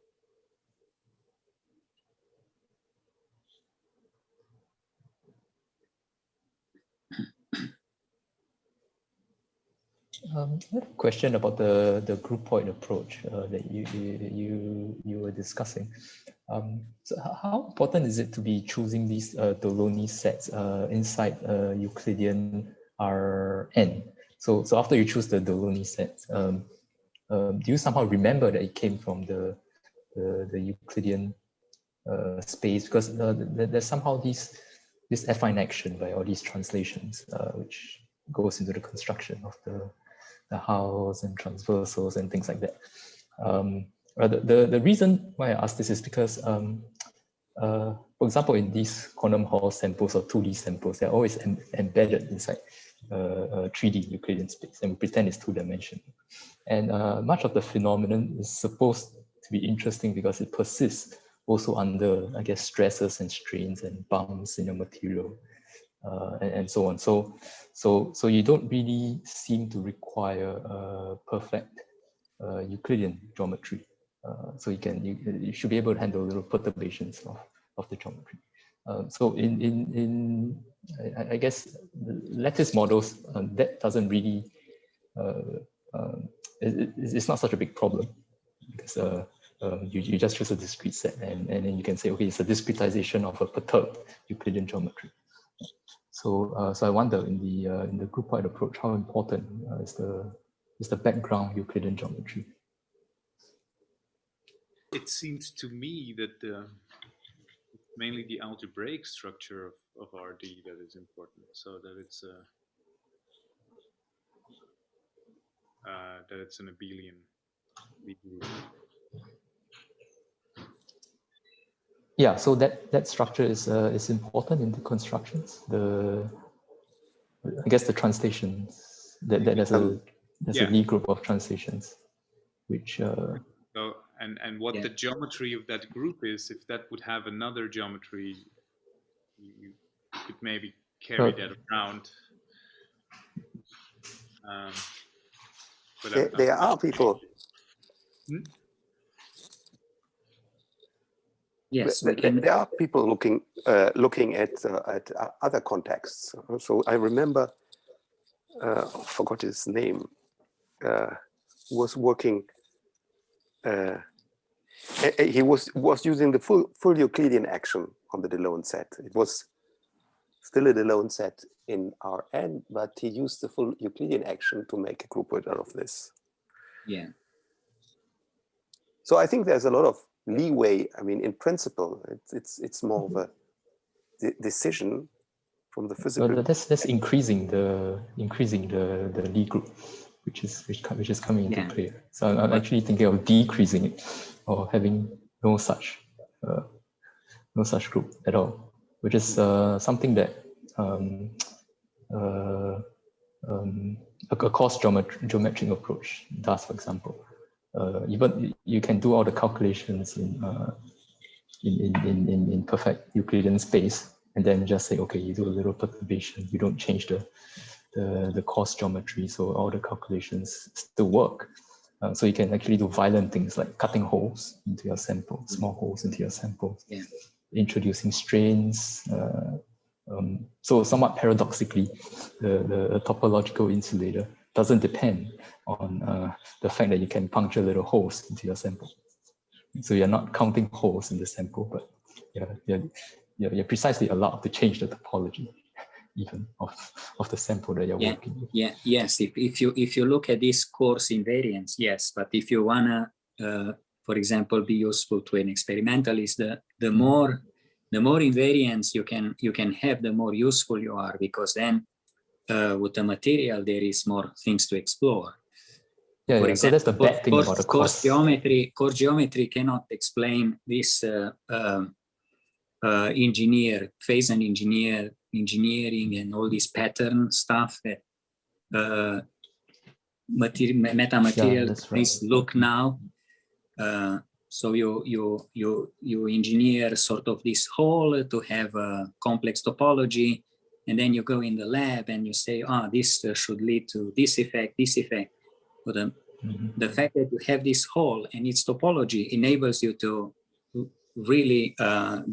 I have a question about the groupoid approach that you were discussing. So how important is it to be choosing these Delaunay sets inside Euclidean Rn? So after you choose the Delaunay sets, do you somehow remember that it came from the Euclidean space? Because there's somehow this affine action by all these translations, which goes into the construction of the house and transversals and things like that. The reason why I ask this is because, for example, in these quantum Hall samples or 2D samples, they're always embedded inside 3D Euclidean space, and we pretend it's 2-dimensional. And much of the phenomenon is supposed to be interesting because it persists also under, I guess, stresses and strains and bumps in your material. And so on. So you don't really seem to require perfect Euclidean geometry. So you should be able to handle little perturbations of the geometry. So I guess the lattice models, that doesn't really it's not such a big problem, because you just choose a discrete set, and then you can say, okay, it's a discretization of a perturbed Euclidean geometry. So I wonder, in the groupoid approach, how important is the background Euclidean geometry? It seems to me that mainly the algebraic structure of RD that is important, so that it's an abelian. Yeah, so that structure is important in the constructions. I guess the translations, there's a Lie group of translations, which so and what the geometry of that group is, if that would have another geometry, you could maybe carry that around. But there are people. Yes, there are people looking at other contexts. So I remember, forgot his name, was working. He was using the full Euclidean action on the Delaunay set. It was still a Delaunay set in Rn, but he used the full Euclidean action to make a groupoid out of this. Yeah. So I think there's a lot of leeway. I mean, in principle, it's more of a decision from the physical. So that's increasing the Lie group, which is coming into play. So I'm actually thinking of decreasing it, or having no such group at all, which is something that a coarse geometric approach does. For example, even you can do all the calculations in perfect Euclidean space, and then just say, okay, you do a little perturbation, you don't change the coarse geometry, so all the calculations still work. So you can actually do violent things like cutting holes into your sample, small holes into your sample, introducing strains. So somewhat paradoxically, the topological insulator doesn't depend on the fact that you can puncture little holes into your sample. So you're not counting holes in the sample, but you're precisely allowed to change the topology even of the sample that you're working with. Yes. If you look at this coarse invariance, yes. But if you wanna, for example, be useful to an experimentalist, the more invariance you can have, the more useful you are, because then with the material there is more things to explore. For example, so that's the bad thing about the coarse geometry. Coarse geometry cannot explain this phase and engineering and all this pattern stuff that metamaterial look now. So you engineer sort of this whole to have a complex topology, and then you go in the lab and you say, this should lead to this effect, this effect. But the fact that you have this hole and its topology enables you to really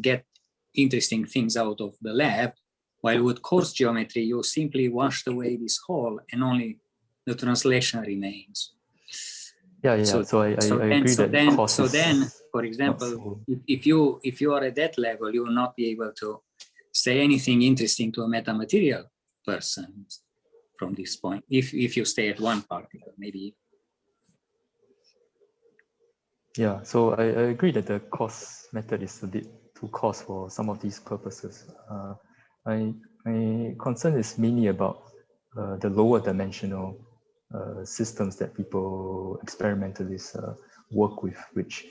get interesting things out of the lab, while with coarse geometry, you simply washed away this hole and only the translation remains. Yeah. So I agree that cost So is then, for example, if you are at that level, you will not be able to say anything interesting to a metamaterial person from this point. If you stay at one particle, maybe. Yeah, so I agree that the cost method is a bit too coarse for some of these purposes. My concern is mainly about the lower dimensional systems that people experimentalists work with, which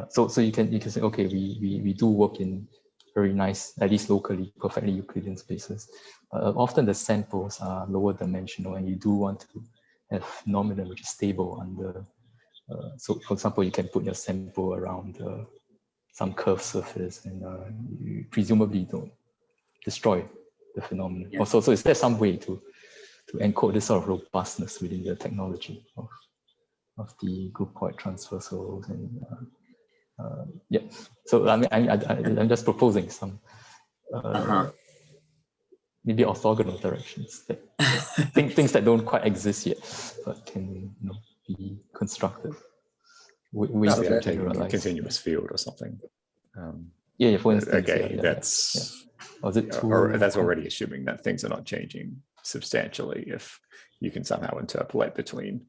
so you can say, okay, we do work in very nice, at least locally, perfectly Euclidean spaces. Often the samples are lower dimensional, and you do want to have phenomenon which is stable under. So, for example, you can put your sample around some curved surface, and you presumably don't destroy the phenomenon. Yeah. Also, so is there some way to encode this sort of robustness within the technology of the groupoid transversals? And yeah, so I mean, I'm just proposing some maybe orthogonal directions, that things that don't quite exist yet, but can be constructed. We take a continuous field or something. For instance. Okay, that's that's already assuming that things are not changing substantially. If you can somehow interpolate between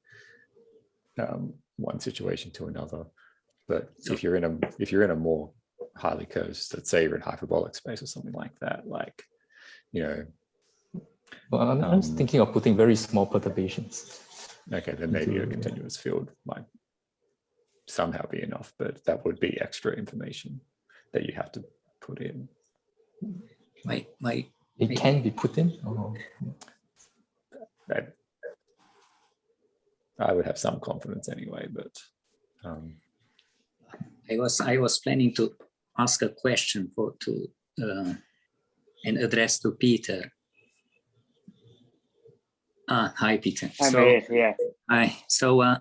one situation to another, but if you're in a more highly curved, let's say you're in hyperbolic space or something like that, like Well, I'm just thinking of putting very small perturbations. Okay, then maybe a continuous field might somehow be enough, but that would be extra information that you have to put in. It can be put in? I would have some confidence anyway, but I was planning to ask a question and address to Peter. Hi, Peter. Hi. So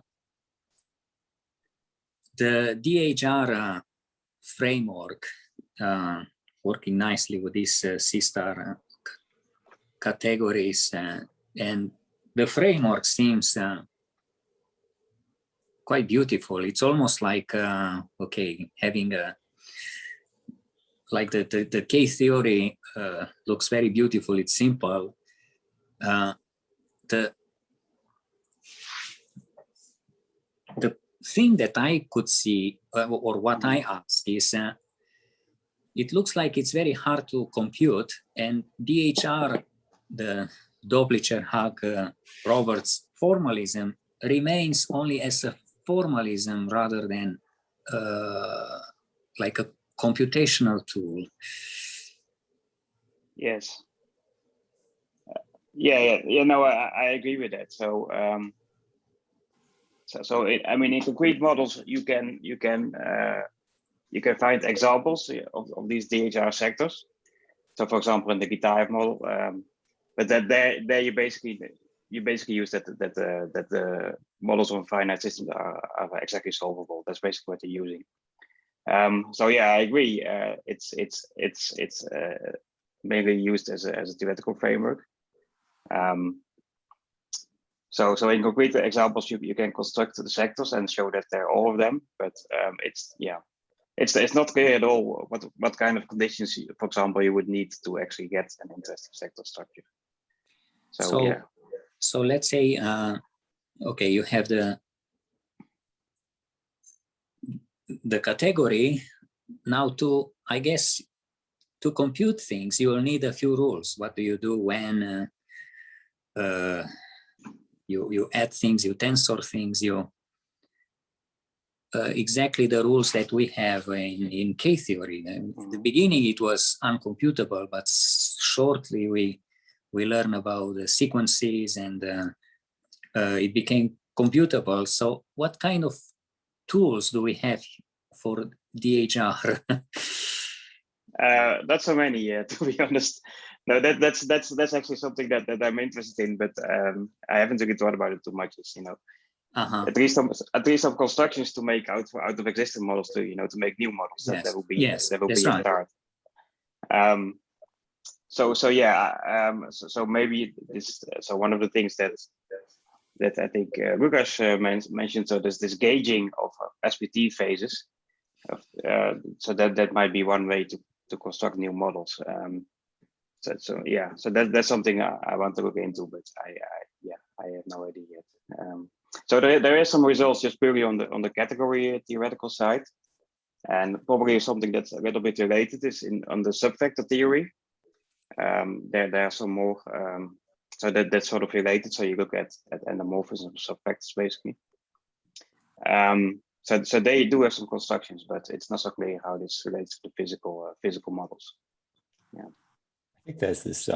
the DHR framework, working nicely with these C-star categories, and the framework seems quite beautiful. It's almost like having like the K-theory looks very beautiful. It's simple. The thing that I could see, or what I asked, is it looks like it's very hard to compute, and DHR, the Doblicher-Haag-Roberts formalism, remains only as a formalism rather than like a computational tool. Yes. No, I agree with that. So, I mean, in concrete models, you can find examples of these DHR sectors. So, for example, in the Ksparov model, but that there you basically use that the models of a finite system are exactly solvable. That's basically what they're using. So yeah, I agree. It's mainly used as a theoretical framework. So in concrete examples, you can construct the sectors and show that they're all of them, but it's not clear at all what kind of conditions, for example, you would need to actually get an interesting sector structure. So yeah. So let's say, okay, you have the category. Now I guess to compute things, you will need a few rules. What do you do when you add things, you tensor things, exactly the rules that we have in K-theory. In the beginning, it was uncomputable, but shortly we learn about the sequences, and it became computable. So what kind of tools do we have for DHR? Not so many, to be honest. No, that's actually something that I'm interested in, but I haven't really thought about it too much. You know, at least some constructions to make out of existing models to to make new models. Yes. That will be yes, that will that's be right. a start. So yeah, so maybe this. So one of the things that I think Lucas mentioned. So there's this gauging of SPT phases. So that might be one way to construct new models. So yeah, so that's something I want to look into, but I have no idea yet. So there is some results just purely on the category theoretical side, and probably something that's a little bit related is on the subvector theory. There are some more, so that's sort of related. So you look at endomorphisms of subvectors basically. So they do have some constructions, but it's not so clear how this relates to the physical models. Yeah, I think there's this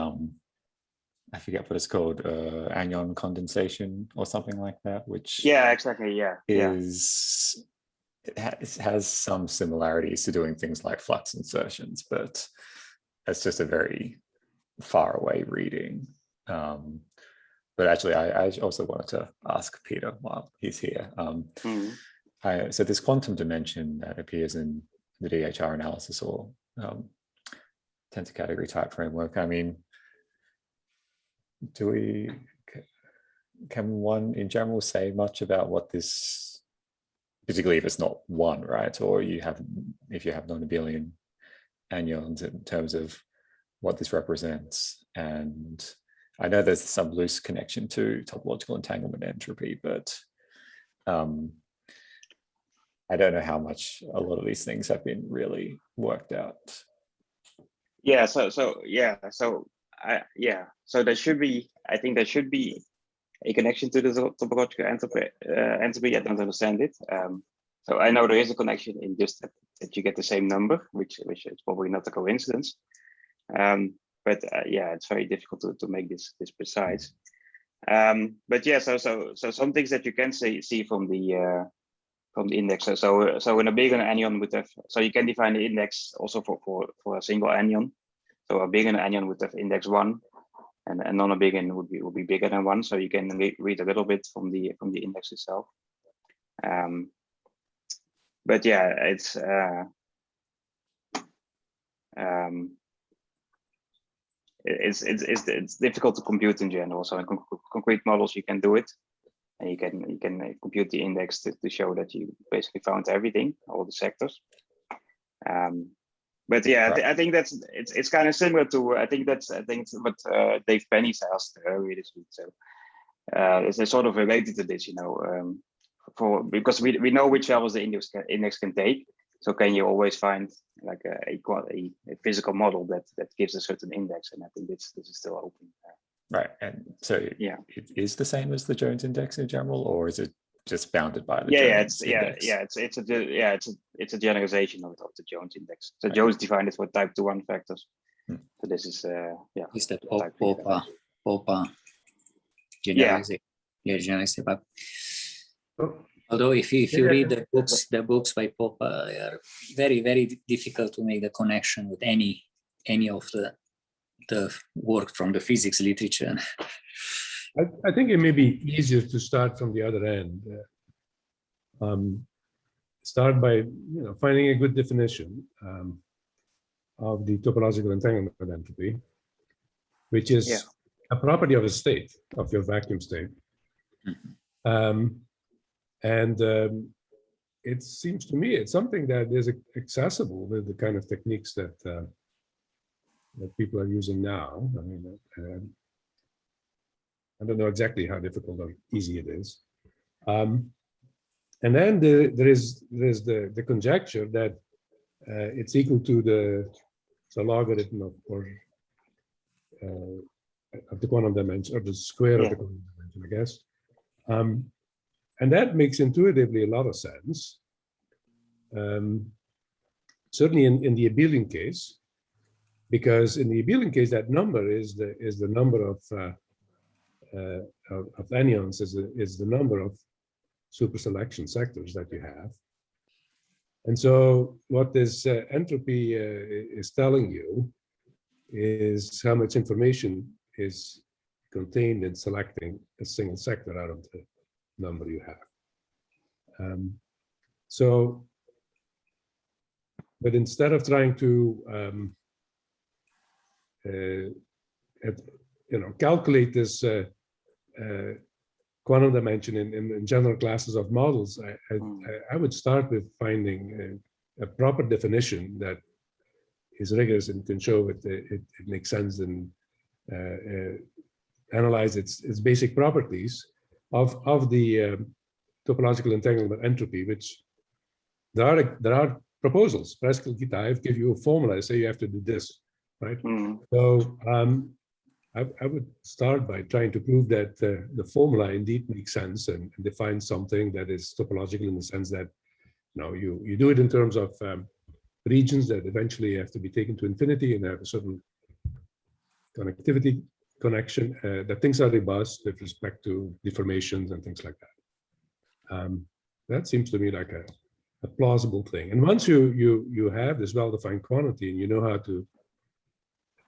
I forget what it's called, anion condensation or something like that, which exactly, it has some similarities to doing things like flux insertions, but that's just a very far away reading. But actually, I also wanted to ask Peter while he's here. So this quantum dimension that appears in the DHR analysis or tensor category type framework, I mean, can one in general say much about what this, particularly if it's not one, right? Or if you have non-abelian anions in terms of what this represents? And I know there's some loose connection to topological entanglement entropy, but I don't know how much a lot of these things have been really worked out. So there should be, I think there should be a connection to the topological entropy. I don't understand it. So I know there is a connection in just that you get the same number, which is probably not a coincidence. But it's very difficult to make this precise. But yeah, so some things that you can see from the index. So in a bigger anion would have, so you can define the index also for a single anion. So a bigger anion would have index 1, and a non-abelian would be bigger than 1. So you can read a little bit from the index itself. But yeah, it's difficult to compute in general. So in concrete models, you can do it, and you can compute the index to show that you basically found everything, all the sectors. But yeah, right. I think it's kind of similar to I think what Dave Penny asked earlier this week. So it's sort of related to this, because we know which levels the index can take. So can you always find like a physical model that gives a certain index? And I think this is still open. Right, and so it is the same as the Jones index in general, or is it just bounded by the Jones index? It's a generalization of the Jones index. So right. Jones defined it for type 2 factors. So this is Is that OPA generalization? Yeah, generalization. But although if you read the books by Poppa, they are very, very difficult to make the connection with any of the work from the physics literature. I think it may be easier to start from the other end. Start by finding a good definition of the topological entanglement entropy, which is a property of a state, of your vacuum state. It seems to me it's something that is accessible with the kind of techniques that people are using now. I mean, I don't know exactly how difficult or easy it is. And then there is the conjecture that it's equal to the logarithm of the quantum dimension, or the square of the quantum dimension, I guess. And that makes intuitively a lot of sense. Certainly in the abelian case, because in the abelian case, that number is the number of anions, is the number of superselection sectors that you have. And so what this entropy is telling you is how much information is contained in selecting a single sector out of the number you have. But instead of trying to calculate this quantum dimension in general classes of models, I would start with finding a proper definition that is rigorous and can show it makes sense and analyze its basic properties of the topological entanglement entropy, which there are proposals. Pascal Kitaev give you a formula, say you have to do this, right? So I would start by trying to prove that the formula indeed makes sense and defines something that is topological in the sense that you do it in terms of regions that eventually have to be taken to infinity and have a certain connectivity connection, that things are robust with respect to deformations and things like that. That seems to me like a plausible thing. And once you have this well-defined quantity and you know how to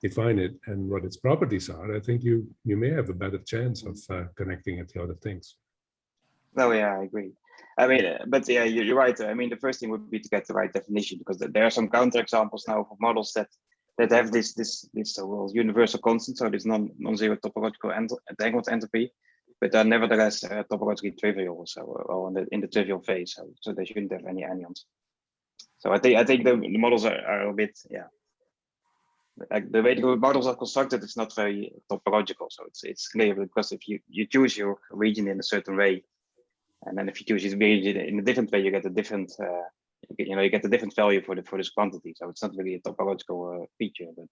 define it and what its properties are, I think you may have a better chance of connecting it to other things. No, yeah, I agree. I mean, but yeah, you're right. I mean, the first thing would be to get the right definition, because there are some counterexamples now for models that have this universal constant, so this non-zero topological entanglement entropy, but they're nevertheless topologically trivial, so in the trivial phase, so they shouldn't have any anyons. So I think the models are a bit, yeah, like the way the models are constructed is not very topological. So it's clear, because if you choose your region in a certain way, and then if you choose your region in a different way, you get a different you get a different value for this quantity. So it's not really a topological feature, but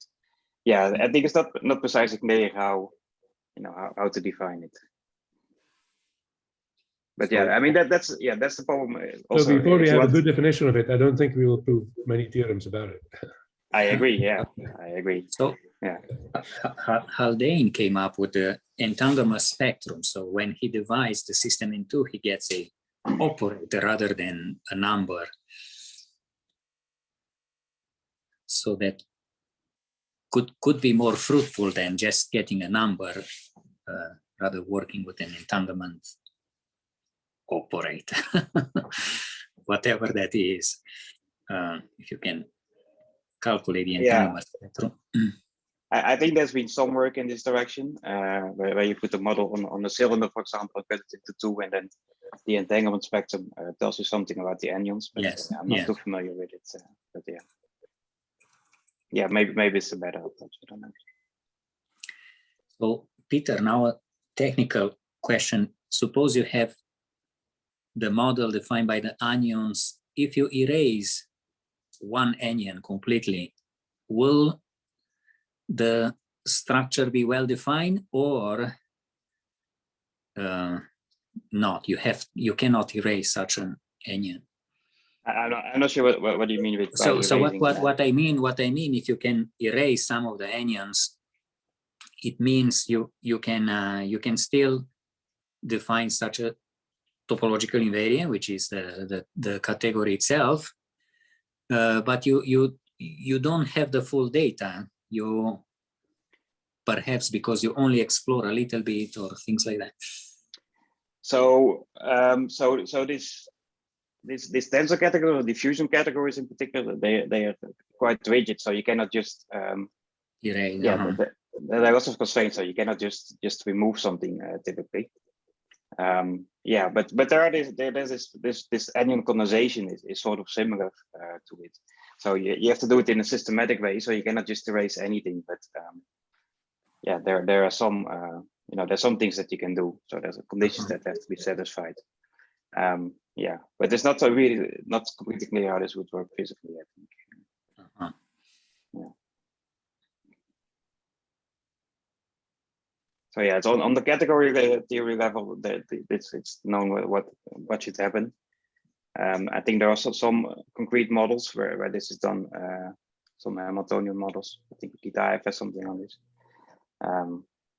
yeah, I think it's not precisely clear how to define it. But yeah, I mean that's the problem. Also, so before we have a good definition of it, I don't think we will prove many theorems about it. I agree. Yeah, I agree. So yeah, Haldane came up with the entanglement spectrum. So when he divides the system in two, he gets a operator rather than a number. So that could be more fruitful than just getting a number, rather working with an entanglement operator, whatever that is, if you can calculate the entanglement spectrum. I think there's been some work in this direction, where you put the model on a cylinder, for example, cut it into two, and then the entanglement spectrum tells you something about the anyons. But yes, I'm not too familiar with it, but yeah. Yeah, maybe it's a better approach. I don't know. So, Peter, now a technical question. Suppose you have the model defined by the anyons. If you erase one anyon completely, will the structure be well defined or not? You cannot erase such an anyon. I'm not sure what do you mean with so what I mean, if you can erase some of the anyons, it means you can still define such a topological invariant, which is the category itself, but you don't have the full data. You perhaps because you only explore a little bit or things like that. So this tensor category or diffusion categories in particular, they are quite rigid, so you cannot just erase. There are lots of constraints, so you cannot just remove something typically. Yeah, but there's this anyon condensation is sort of similar to it. So you have to do it in a systematic way, so you cannot just erase anything. But yeah, there are some there's some things that you can do. So there's conditions that have to be satisfied. Yeah, but it's not completely clear how this would work physically, I think. Yeah. So yeah, it's on the category theory level that it's known what should happen. I think there are also some concrete models where this is done. Some Hamiltonian models. I think Kitaev has something on this.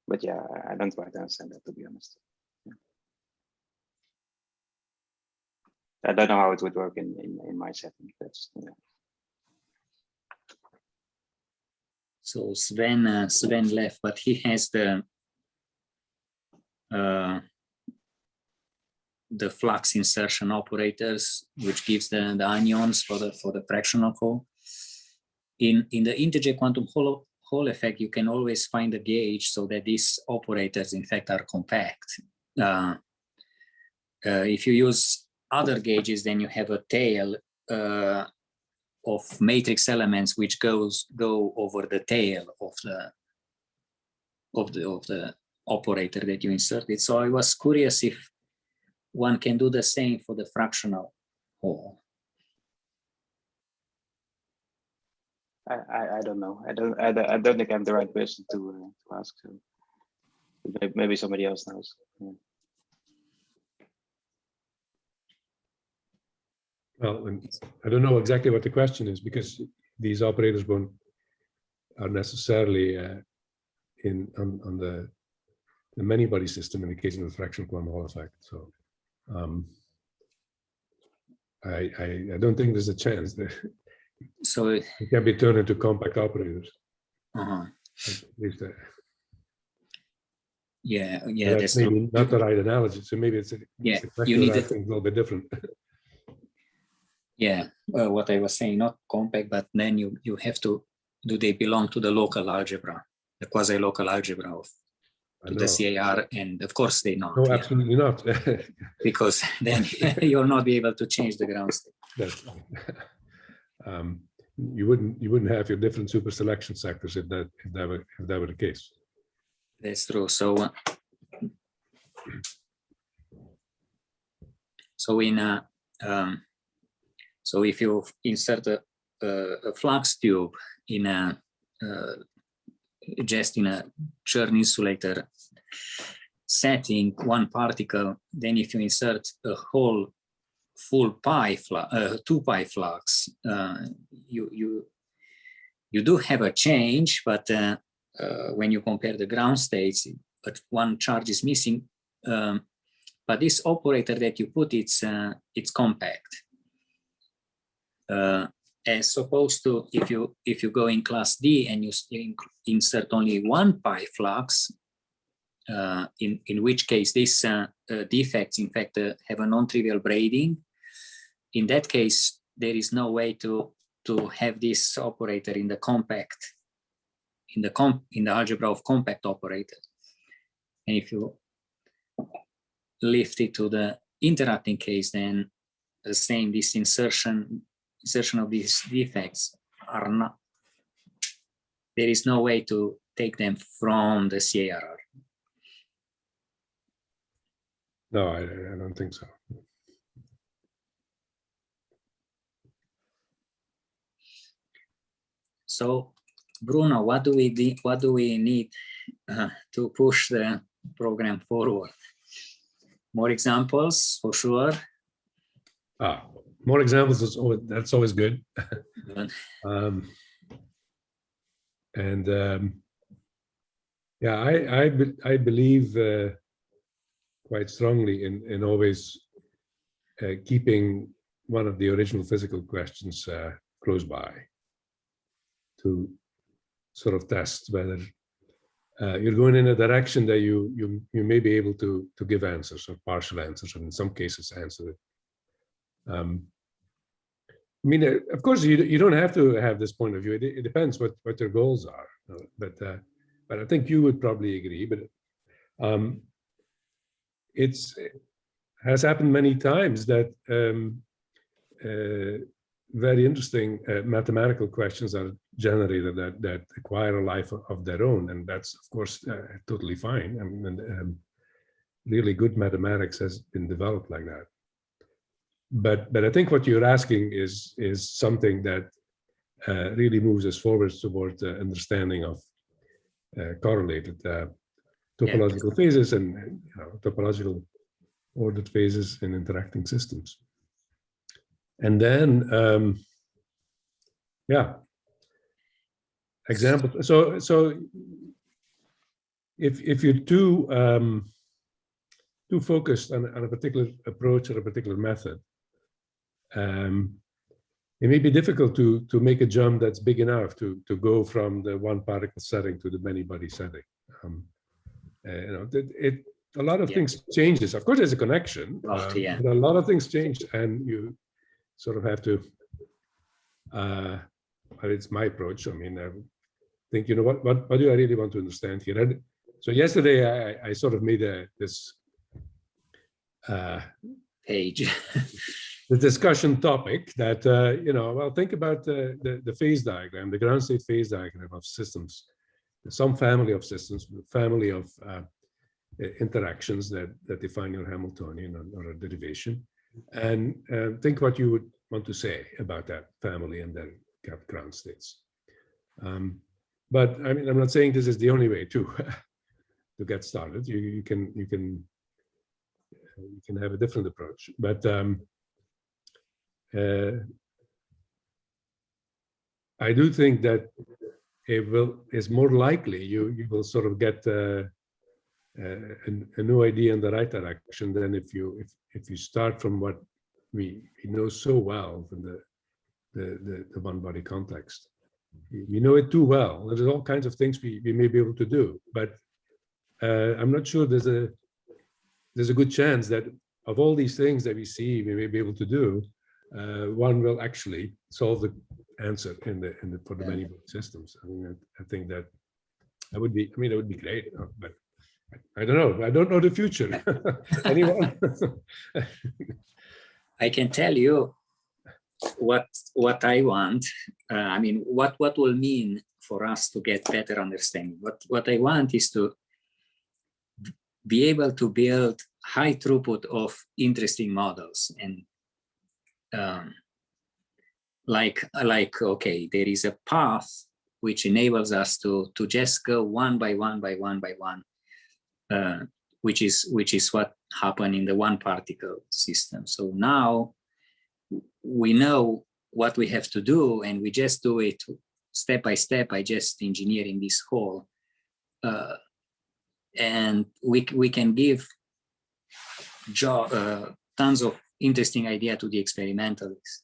But yeah, I don't quite understand that, to be honest. Yeah. I don't know how it would work in my setting. That's So Sven left, but he has the flux insertion operators, which gives the anions for the fractional Hall. In the integer quantum Hall effect, you can always find a gauge so that these operators, in fact, are compact. If you use other gauges, then you have a tail of matrix elements which go over the tail of the operator that you inserted. So I was curious if one can do the same for the fractional Hall. I don't know. I don't think I'm the right person to ask. So maybe somebody else knows. Yeah. Well, I don't know exactly what the question is, because these operators are necessarily on the many-body system in the case of the fractional quantum Hall effect. So I don't think there's a chance that so it can be turned into compact operators. Uh-huh. At least yeah, that's maybe not the right analogy. So maybe it's a question you need that I think is a little bit different. Yeah, what I was saying, not compact, but then you have to, do they belong to the local algebra, the quasi-local algebra of the CAR? And of course they not. No, absolutely not. Because then you'll not be able to change the ground state. That's, you wouldn't have your different super selection sectors if that were the case. That's true. So so if you insert a flux tube in just in a Chern insulator setting, one particle, then if you insert a whole full pi 2 pi flux, you do have a change, but when you compare the ground states, but one charge is missing. But this operator that you put, it's compact. As opposed to if you go in class D and you insert only 1 pi flux, in which case these defects in fact have a non-trivial braiding. In that case, there is no way to have this operator in the compact, in the algebra of compact operators. And if you lift it to the interrupting case, then the same, this insertion of these defects are not, there is no way to take them from the CARR. No, I don't think so. So, Bruno, what do we need to push the program forward? More examples, for sure. More examples that's always good. Yeah, I believe quite strongly in always keeping one of the original physical questions close by, to sort of test whether you're going in a direction that you may be able to give answers or partial answers, and in some cases answer it. I mean, of course, you don't have to have this point of view. It depends what your goals are. But I think you would probably agree. But it has happened many times that very interesting mathematical questions are generated that acquire a life of their own, and that's of course totally fine. And really good mathematics has been developed like that. But I think what you're asking is something that really moves us forward toward the understanding of correlated topological phases and topological ordered phases in interacting systems. And then, example. So if you're too focused on a particular approach or a particular method, it may be difficult to make a jump that's big enough to go from the one particle setting to the many body setting. A lot of things changes. Of course, there's a connection, but a lot of things change, and you sort of have to. It's my approach. I mean, I think, you know, what do I really want to understand here? And so yesterday, I sort of made this page. The discussion topic that, you know, well, think about the phase diagram, the ground state phase diagram of systems, some family of systems, family of interactions that define your Hamiltonian or a derivation. And think what you would want to say about that family and their ground states. But I mean, I'm not saying this is the only way to get started. You can have a different approach, but I do think that it's more likely you will sort of get a new idea in the right direction than if you start from what we know so well from the one body context. We know it too well. There's all kinds of things we may be able to do, but I'm not sure there's a good chance that of all these things that we see we may be able to do, one will actually solve the answer for the many body systems. I mean, I think that would be. I mean, it would be great, but I don't know. I don't know the future. Anyone? I can tell you what I want. I mean, what will mean for us to get better understanding. What I want is to be able to build high throughput of interesting models, and like okay, there is a path which enables us to just go one by one, which is what happened in the one particle system. So now we know what we have to do, and we just do it step by step by just engineering this whole. And we can give tons of interesting idea to the experimentalists.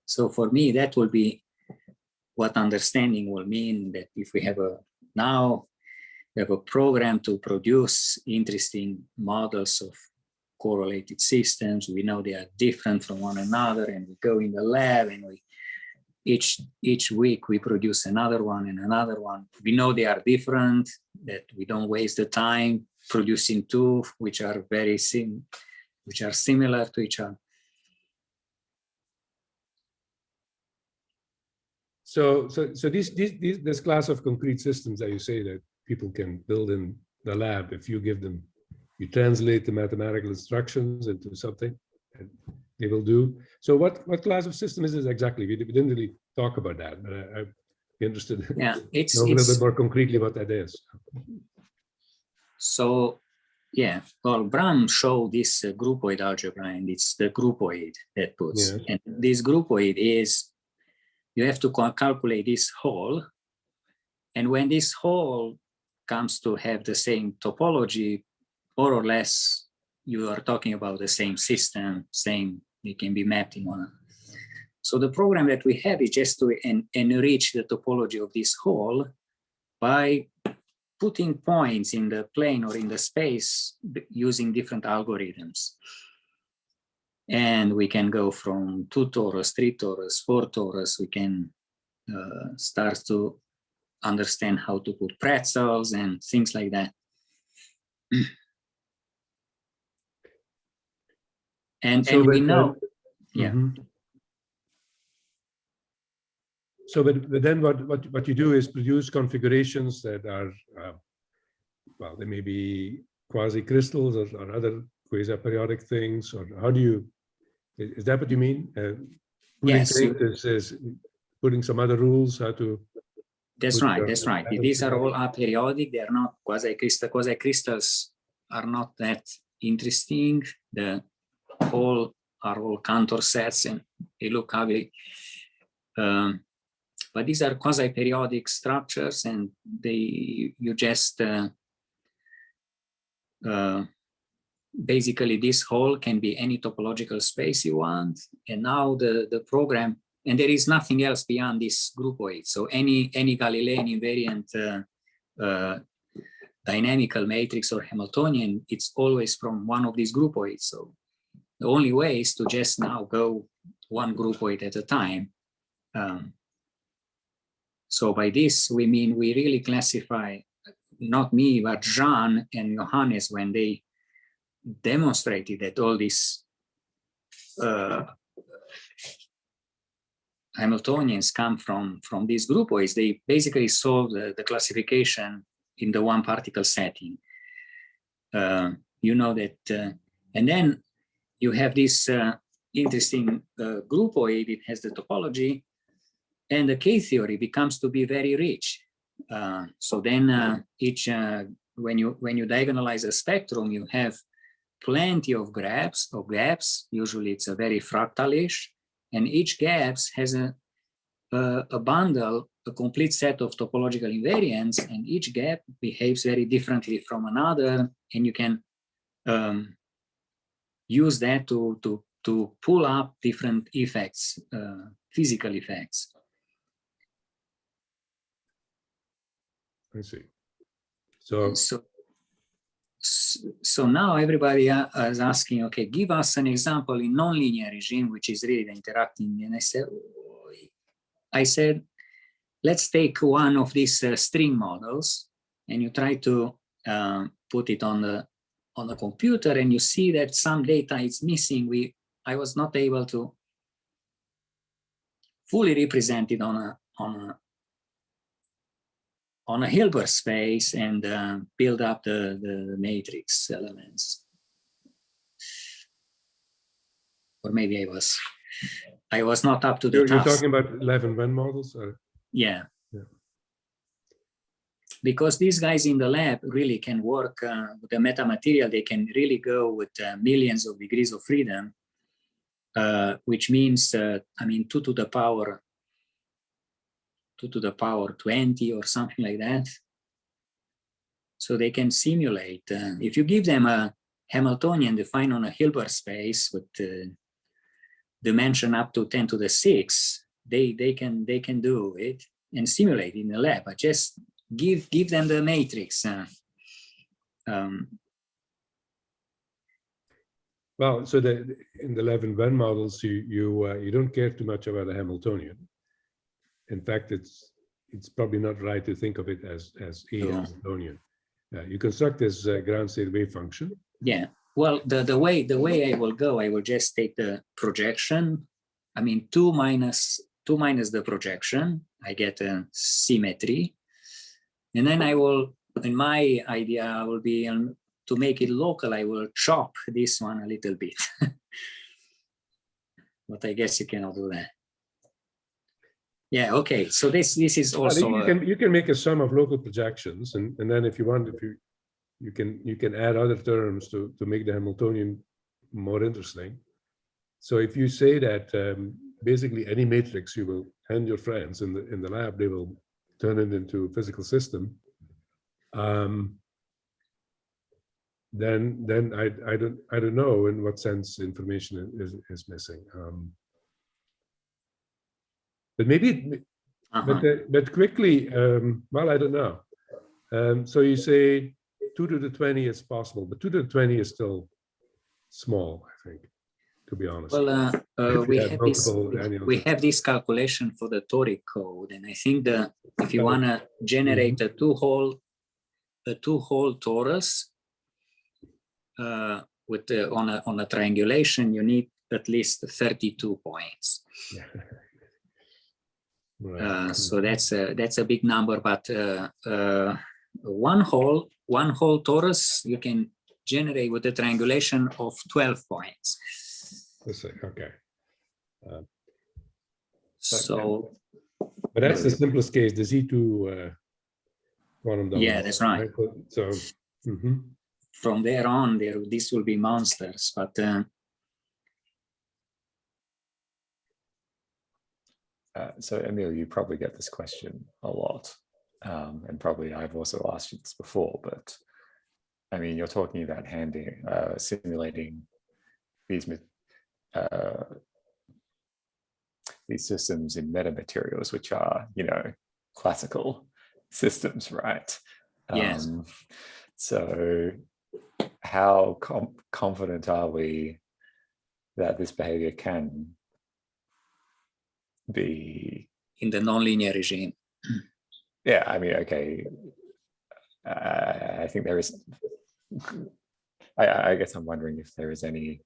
So for me, that will be what understanding will mean, that if we have now we have a program to produce interesting models of correlated systems. We know they are different from one another, and we go in the lab, and each week we produce another one and another one. We know they are different, that we don't waste the time producing two which are similar to each other. So this class of concrete systems that you say that people can build in the lab, if you translate the mathematical instructions into something, and they will do. So what class of system is this exactly? We didn't really talk about that, but I'd be interested in know a little bit more concretely what that is. So yeah, well, Bram showed this groupoid algebra, and it's the groupoid that puts. And this groupoid is, you have to calculate this whole, and when this whole comes to have the same topology, more or less, you are talking about the same system, they can be mapped in one. So the program that we have is just to enrich the topology of this whole by putting points in the plane or in the space using different algorithms. And we can go from 2 torus, 3 torus, 4 torus. We can start to understand how to put pretzels and things like that. And we know, So, but then what you do is produce configurations that are, well, they may be quasi-crystals or other quasi-periodic things, or how do you, is that what you mean? Yes. Is putting some other rules, how to... That's right. These are all aperiodic. They are not quasi-crystal. Quasi-crystals are not that interesting. The whole are all Cantor sets, and they look ugly. But these are quasi-periodic structures, and you just basically this whole can be any topological space you want. And now the program and there is nothing else beyond this groupoid. So any Galilean invariant dynamical matrix or Hamiltonian, it's always from one of these groupoids. So the only way is to just now go one groupoid at a time. So by this, we mean we really classify, not me, but Jean and Johannes, when they demonstrated that all these Hamiltonians come from these groupoids, they basically solve the classification in the one particle setting. You know that, and then you have this interesting groupoid, it has the topology, and the K-theory becomes to be very rich. So then when you diagonalize a spectrum, you have plenty of gaps. Usually it's a very fractalish, and each gaps has a bundle, a complete set of topological invariants, and each gap behaves very differently from another, and you can use that to pull up different effects, physical effects. I see. So now everybody is asking, okay, give us an example in nonlinear regime, which is really the interacting. And I said, let's take one of these string models, and you try to put it on the computer, and you see that some data is missing. I was not able to fully represent it on a Hilbert space and build up the matrix elements. Or maybe I was not up to the task. You're talking about 11 Venn models? Or? Yeah. Because these guys in the lab really can work with the metamaterial. They can really go with millions of degrees of freedom, which means, I mean, 2 to the power 20 or something like that. So they can simulate. If you give them a Hamiltonian defined on a Hilbert space with dimension up to 10 to the 6, they can do it and simulate in the lab. But just give them the matrix. Well, so in the 11 Venn models, you don't care too much about a Hamiltonian. In fact, it's probably not right to think of it as a Hamiltonian. You construct this ground state wave function. Yeah. Well, the way I will go, I will just take the projection. I mean, 2 minus the projection. I get a symmetry, and then I will. In my idea, I will be to make it local. I will chop this one a little bit, but I guess you cannot do that. Yeah. Okay. So this is also you can make a sum of local projections, and then if you want, you can add other terms to make the Hamiltonian more interesting. So if you say that basically any matrix you will hand your friends in the lab, they will turn it into a physical system. Then I don't know in what sense information is missing. But maybe, but quickly, well, I don't know. So you say 2 to the 20 is possible, but 2 to the 20 is still small, I think, to be honest. Well, we have this calculation for the toric code, and I think that if you want to generate a two-hole torus with on a triangulation, you need at least 32 points. Right. So that's a big number, but one hole torus you can generate with a triangulation of 12 points. Okay. But that's the simplest case, the Z2 quantum double. Yeah, that's right. So from there on, this will be monsters, but. So Emil, you probably get this question a lot, and probably I've also asked you this before, but I mean, you're talking about simulating these these systems in metamaterials, which are, you know, classical systems, right? Yes. So how confident are we that this behavior can be in the nonlinear regime? Yeah, I mean, okay. I think there is, I guess I'm wondering if there is any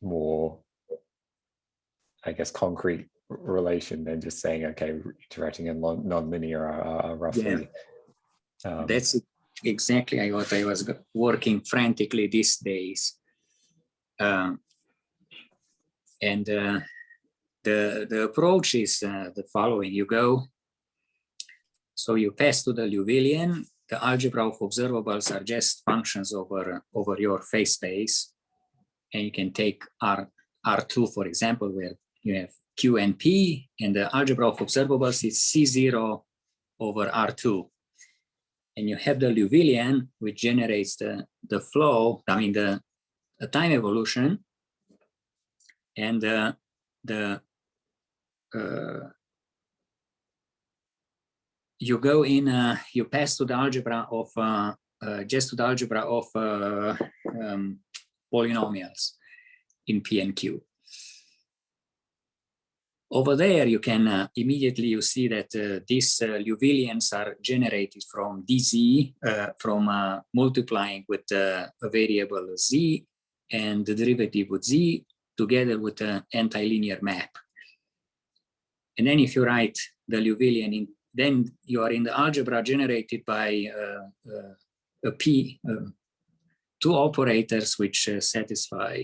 more, I guess, concrete relation than just saying, okay, interacting in non-linear are roughly. Yeah. That's exactly what I was working frantically these days. And the approach is the following. You go, so you pass to the Liouvillean. The algebra of observables are just functions over your phase space. And you can take R2, for example, where you have Q and P, and the algebra of observables is C0 over R2. And you have the Liouvillean, which generates the flow, I mean, the time evolution, and you go in, you pass to the algebra of, just to the algebra of polynomials in P and Q. Over there, you can immediately you see that these Liouvilleans are generated from dz, from multiplying with a variable z and the derivative with z together with an anti-linear map. And then if you write the Liouvillean in, then you are in the algebra generated by a P, two operators which satisfy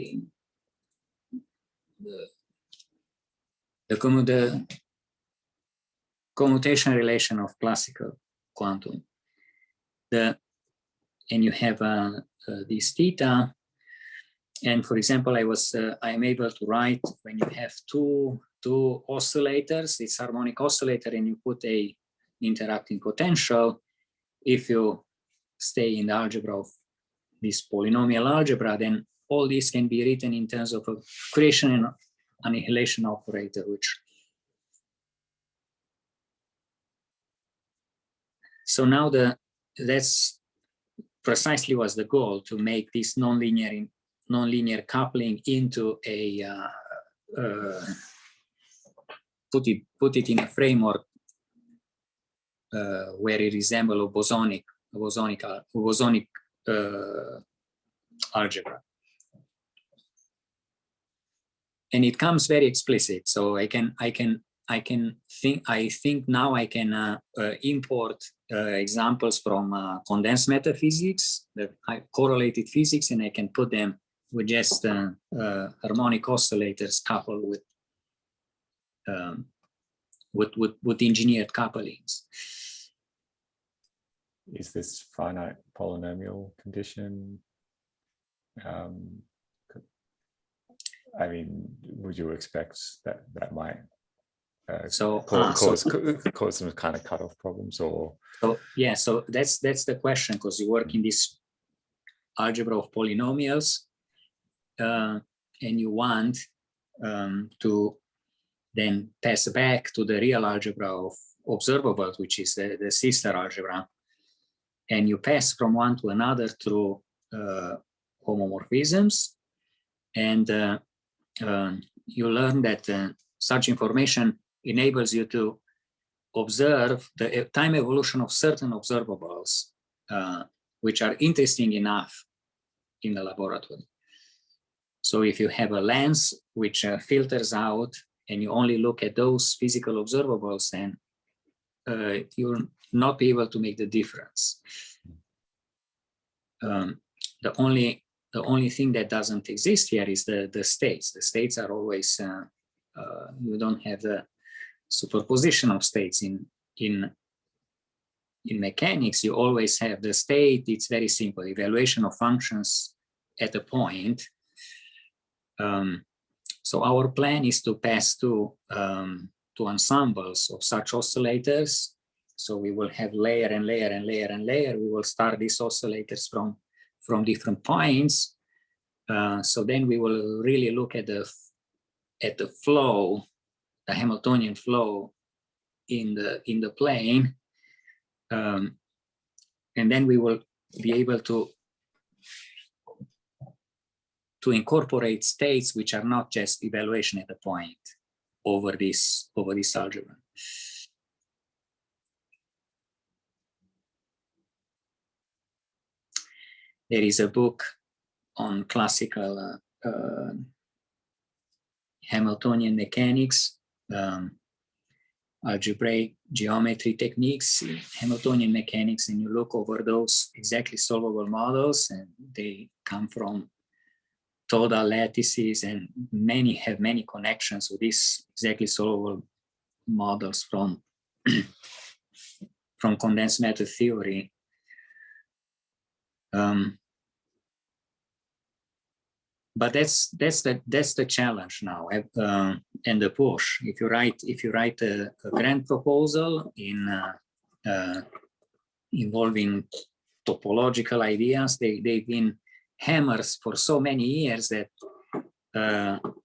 the commutation relation of classical quantum. And you have this theta. And for example, I'm able to write when you have two oscillators, it's harmonic oscillator, and you put a interacting potential. If you stay in the algebra of this polynomial algebra, then all this can be written in terms of a creation and annihilation operator, which. So now that's precisely was the goal, to make this nonlinear coupling into a put it in a framework where it resembles a bosonic algebra, and it comes very explicit. So I think now I can import examples from condensed matter physics, the correlated physics, and I can put them with just harmonic oscillators coupled with engineered couplings. Is this finite polynomial condition? I mean, would you expect that might cause some kind of cutoff problems, or? So yeah, so that's the question, because you work in this algebra of polynomials, and you want to then pass back to the real algebra of observables, which is the sister algebra, and you pass from one to another through homomorphisms, and you learn that such information enables you to observe the time evolution of certain observables, which are interesting enough in the laboratory. So if you have a lens which filters out and you only look at those physical observables, then you'll not be able to make the difference. The only thing that doesn't exist here is the states. The states are always, you don't have the superposition of states in mechanics. You always have the state. It's very simple, evaluation of functions at a point. So our plan is to pass to ensembles of such oscillators. So we will have layer and layer and layer and layer. We will start these oscillators from different points. So then we will really look at the at the flow, the Hamiltonian flow in the plane, and then we will be able to incorporate states which are not just evaluation at a point over this algebra. There is a book on classical Hamiltonian mechanics, algebraic geometry techniques in Hamiltonian mechanics, and you look over those exactly solvable models, and they come from total lattices, and many have many connections with these exactly solvable models from from condensed matter theory. But that's the challenge now, and the push. If you write a grant proposal involving topological ideas, they've been hammers for so many years that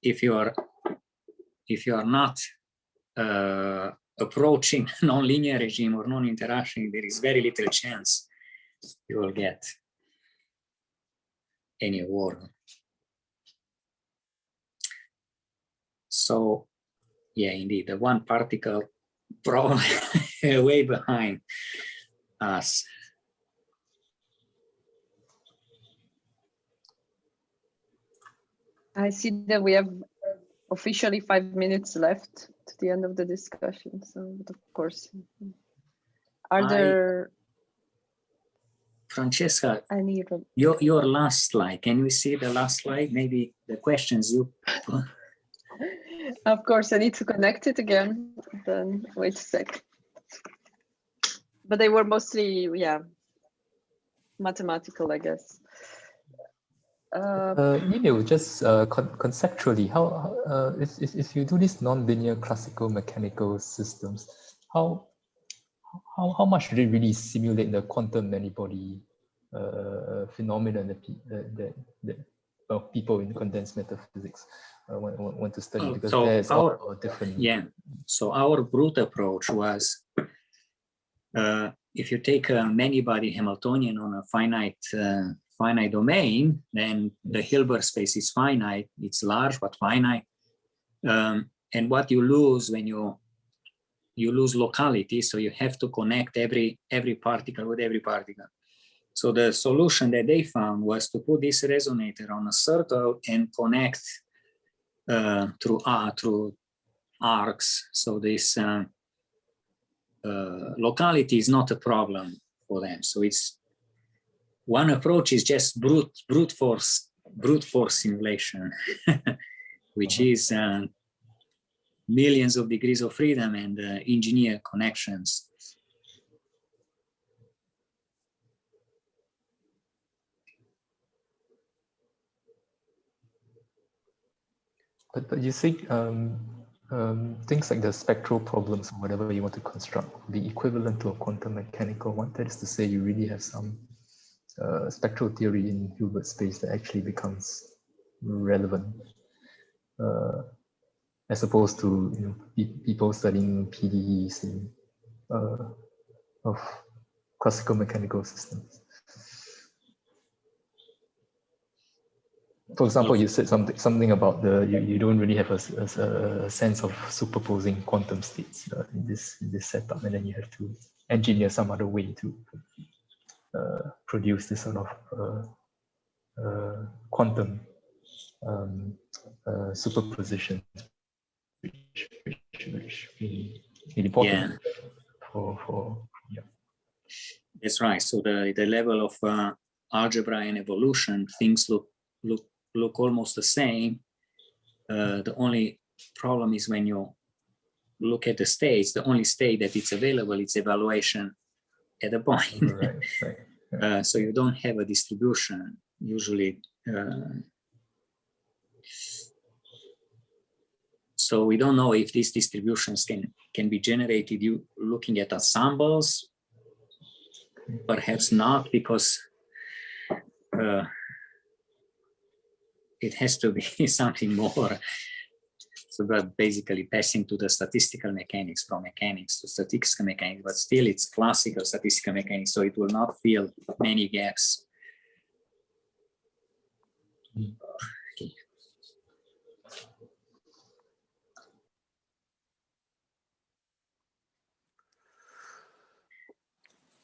if you are not approaching nonlinear regime or non-interaction, there is very little chance you will get any award. So, yeah, indeed, the one particle problem way behind us. I see that we have officially 5 minutes left to the end of the discussion. So, but of course, are there? Francesca, any your last slide. Can we see the last slide? Maybe the questions you. Of course, I need to connect it again. Then wait a sec. But they were mostly, yeah, mathematical, I guess. Emil, just conceptually, how if you do these nonlinear classical mechanical systems, how much do they really simulate the quantum many-body phenomenon that people in condensed matter physics want to study? Because so there's all different. Yeah. So our brute approach was, if you take a many-body Hamiltonian on a finite domain, then the Hilbert space is finite. It's large but finite. And what you lose when you lose locality, so you have to connect every particle with every particle. So the solution that they found was to put this resonator on a circle and connect through arcs. So this locality is not a problem for them. So it's one approach is just brute force simulation, which is millions of degrees of freedom and engineer connections. But you think things like the spectral problems or whatever you want to construct be equivalent to a quantum mechanical one? That is to say, you really have some spectral theory in Hilbert space that actually becomes relevant, as opposed to people studying PDEs of classical mechanical systems. For example, you said something about you don't really have a sense of superposing quantum states in this setup, and then you have to engineer some other way to produce this sort of quantum superposition, which really important for yeah. That's right. So the level of algebra and evolution, things look almost the same. The only problem is when you look at the states, the only state that it's available is evaluation at a point. Right, right. Yeah. So you don't have a distribution usually. So we don't know if these distributions can be generated looking at ensembles. Perhaps not, because it has to be something more So we're basically passing to the statistical mechanics, from mechanics to statistical mechanics, but still it's classical statistical mechanics, so it will not fill many gaps. Okay.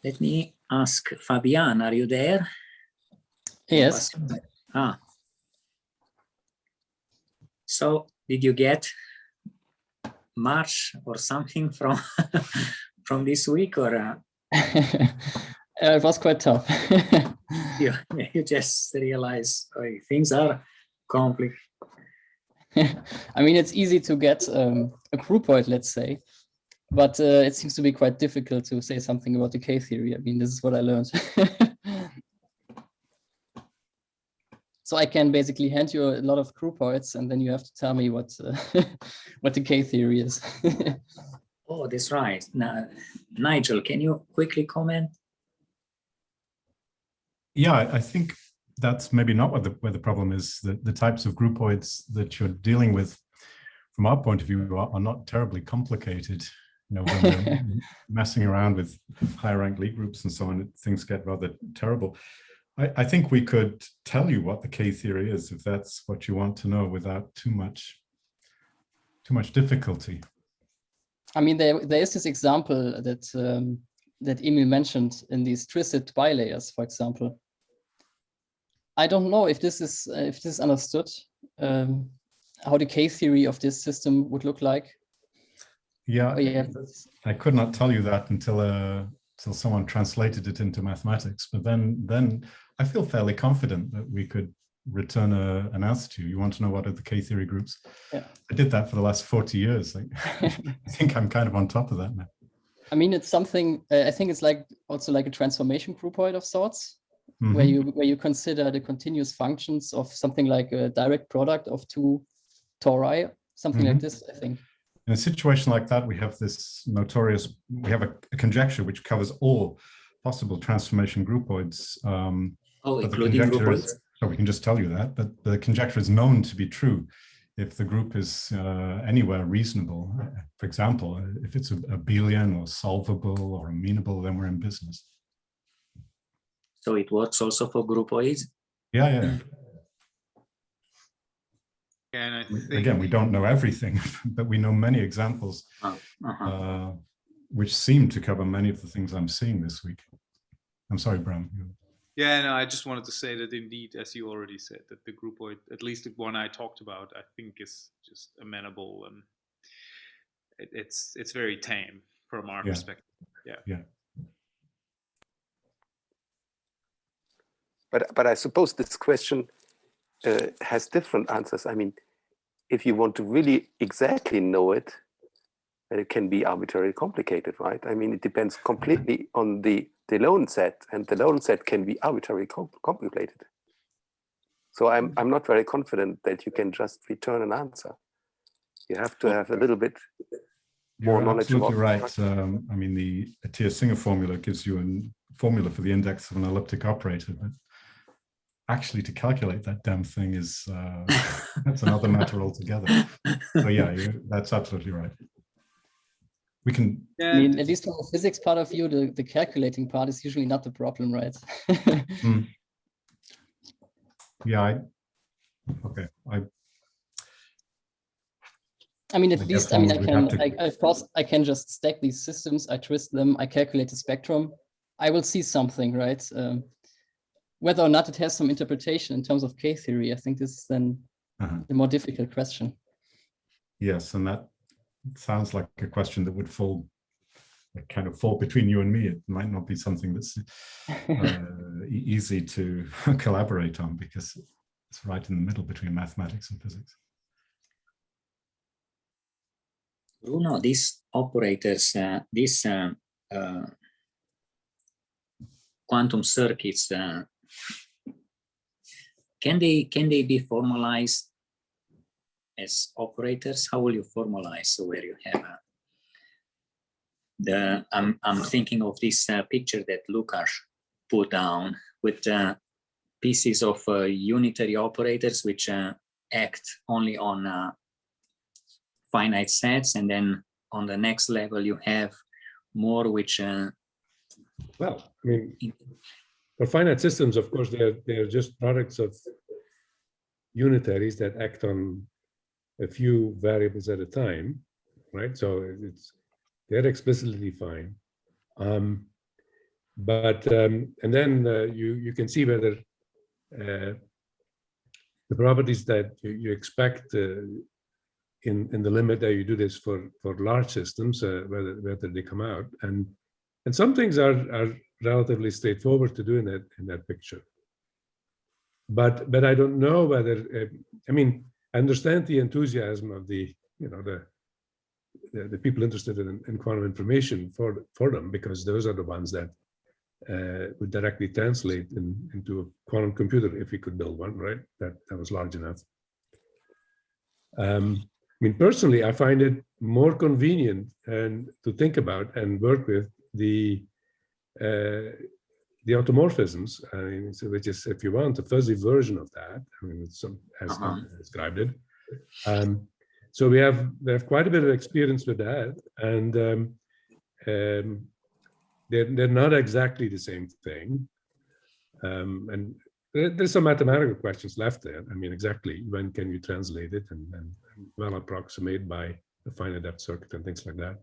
Let me ask Fabian, are you there? Yes. Ah. So did you get March or something from from this week, or it was quite tough. you just realize things are complex? I mean, it's easy to get a groupoid, let's say, but it seems to be quite difficult to say something about the K-theory. I mean, this is what I learned. So I can basically hand you a lot of groupoids, and then you have to tell me what what the K-theory is. Oh, that's right. Now, Nigel, can you quickly comment? Yeah, I think that's maybe not what where the problem is. The types of groupoids that you're dealing with, from our point of view, are not terribly complicated. You know, when we're messing around with higher ranked Lie groups and so on, things get rather terrible. I think we could tell you what the K-theory is, if that's what you want to know, without too much difficulty. I mean, there is this example that that Emil mentioned in these twisted bilayers, for example. I don't know if this is understood, how the K-theory of this system would look like. Yeah, Oh, yeah. I could not tell you that until someone translated it into mathematics. But then I feel fairly confident that we could return an answer to you. You want to know what are the K-theory groups? Yeah. I did that for the last 40 years. I think I'm kind of on top of that now. I mean, it's something, I think it's also like a transformation groupoid of sorts, where you consider the continuous functions of something like a direct product of two tori, something like this, I think. In a situation like that, we have this notorious, we have a conjecture which covers all possible transformation groupoids. Including groupoids? So we can just tell you that, but the conjecture is known to be true if the group is anywhere reasonable. For example, if it's abelian or solvable or amenable, then we're in business. So it works also for groupoids? Yeah. And I think, again, we don't know everything, but we know many examples which seem to cover many of the things I'm seeing this week. I'm sorry, Bram. Yeah, no, I just wanted to say that indeed, as you already said, that the groupoid, at least the one I talked about, I think is just amenable, and it's very tame from our perspective. Yeah. But I suppose this question has different answers. I mean, if you want to really exactly know it, then it can be arbitrarily complicated, right? I mean, it depends completely on the lone set, and the lone set can be arbitrarily complicated. So I'm not very confident that you can just return an answer. You have to have a little bit more knowledge. You're absolutely right. I mean, the Atiyah-Singer formula gives you a formula for the index of an elliptic operator, but actually to calculate that damn thing is that's another matter altogether. So yeah, that's absolutely right. We can. I mean, at least from the physics part of view, the calculating part is usually not the problem, right? Yeah. I mean, at least, I mean, of course, I can just stack these systems, I twist them, I calculate the spectrum, I will see something, right? Whether or not it has some interpretation in terms of K-theory, I think this is then the more difficult question. Yes, and that sounds like a question that would kind of fall between you and me. It might not be something that's easy to collaborate on, because it's right in the middle between mathematics and physics. Bruno, these operators, these quantum circuits, can they be formalized as operators? How will you formalize? So where you have I'm thinking of this picture that Lukáš put down with pieces of unitary operators which act only on finite sets, and then on the next level you have more which well, I mean, for finite systems, of course, they're just products of unitaries that act on a few variables at a time, right? So they're explicitly defined. And then you can see whether the properties that you expect in the limit that you do this for large systems, whether they come out, and some things are relatively straightforward to do in that picture. But I don't know whether I mean, I understand the enthusiasm of the people interested in quantum information for them, because those are the ones that would directly translate into a quantum computer if we could build one, right? That was large enough. I mean, personally, I find it more convenient and to think about and work with the automorphisms, I mean, which is, if you want, a fuzzy version of that. I mean, it's as I described it. So we have quite a bit of experience with that, and they're not exactly the same thing. And there's some mathematical questions left there. I mean, exactly when can you translate it and well approximate by a finite depth circuit and things like that.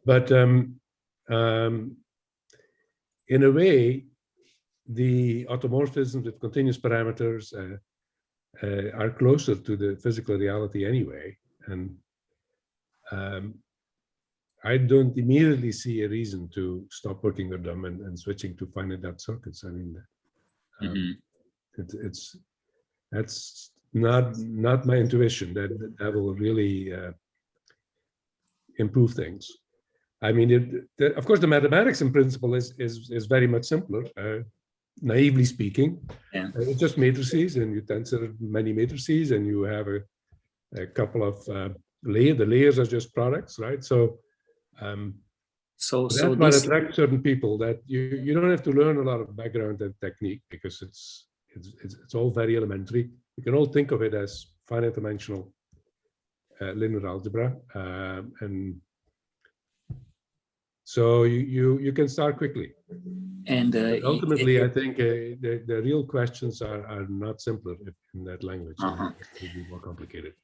But in a way, the automorphisms with continuous parameters are closer to the physical reality anyway. And I don't immediately see a reason to stop working with them and switching to finite depth circuits. I mean, that's not my intuition that will really improve things. I mean, of course, the mathematics in principle is very much simpler. Naively speaking, it's just matrices, and you tensor many matrices, and you have a couple of layers. The layers are just products, right? So that might attract certain people. That you don't have to learn a lot of background and technique, because it's all very elementary. You can all think of it as finite dimensional linear algebra, and so you can start quickly. And ultimately, I think the real questions are not simpler in that language. It will be more complicated.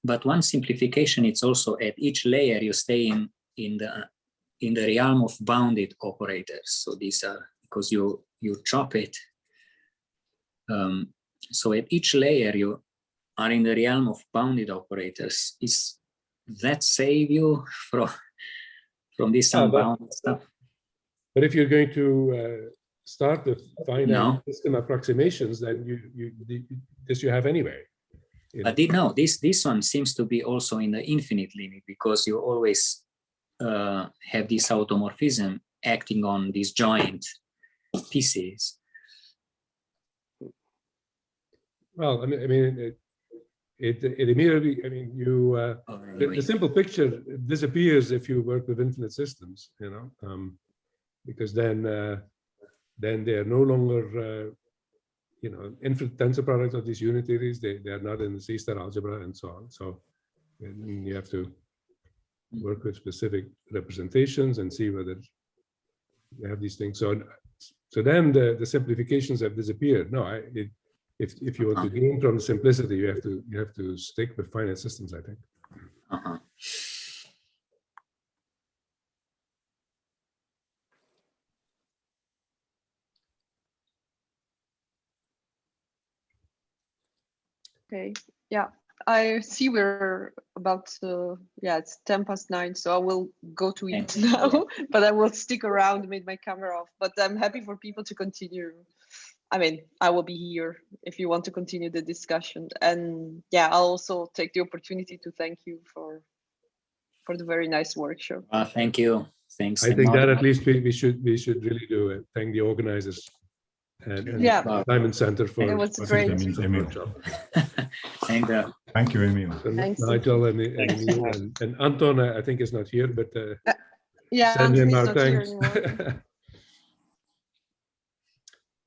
But one simplification, it's also at each layer you stay in the realm of bounded operators. So these are, because you chop it. So at each layer you are in the realm of bounded operators. Is that save you from this unbounded stuff? But if you're going to start with finite system approximations, then you have anyway. But this one seems to be also in the infinite limit, because you always have this automorphism acting on these joint pieces. Well, I mean, it immediately. I mean, the simple picture disappears if you work with infinite systems, because then they are no longer infinite tensor products of these unitaries. They are not in the C-star algebra and so on. So you have to work with specific representations and see whether you have these things. So then the simplifications have disappeared. No, if you want to gain from simplicity, you have to stick with finite systems, I think. Okay, yeah, I see we're about to, it's 9:10, so I will go to eat now, but I will stick around with my camera off. But I'm happy for people to continue. I mean, I will be here if you want to continue the discussion. And yeah, I'll also take the opportunity to thank you for the very nice workshop. Thank you. Thanks. I think that at least we should really do it. Thank the organizers and Diamond Center for it was great. Workshop. Thank you, Emil. Nigel and Anton, I think, is not here, but send him our thanks.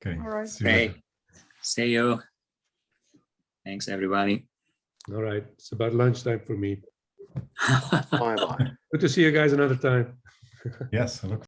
Okay. All right. See you. Thanks, everybody. All right, it's about lunchtime for me. Bye bye. Good to see you guys another time. Yes, I look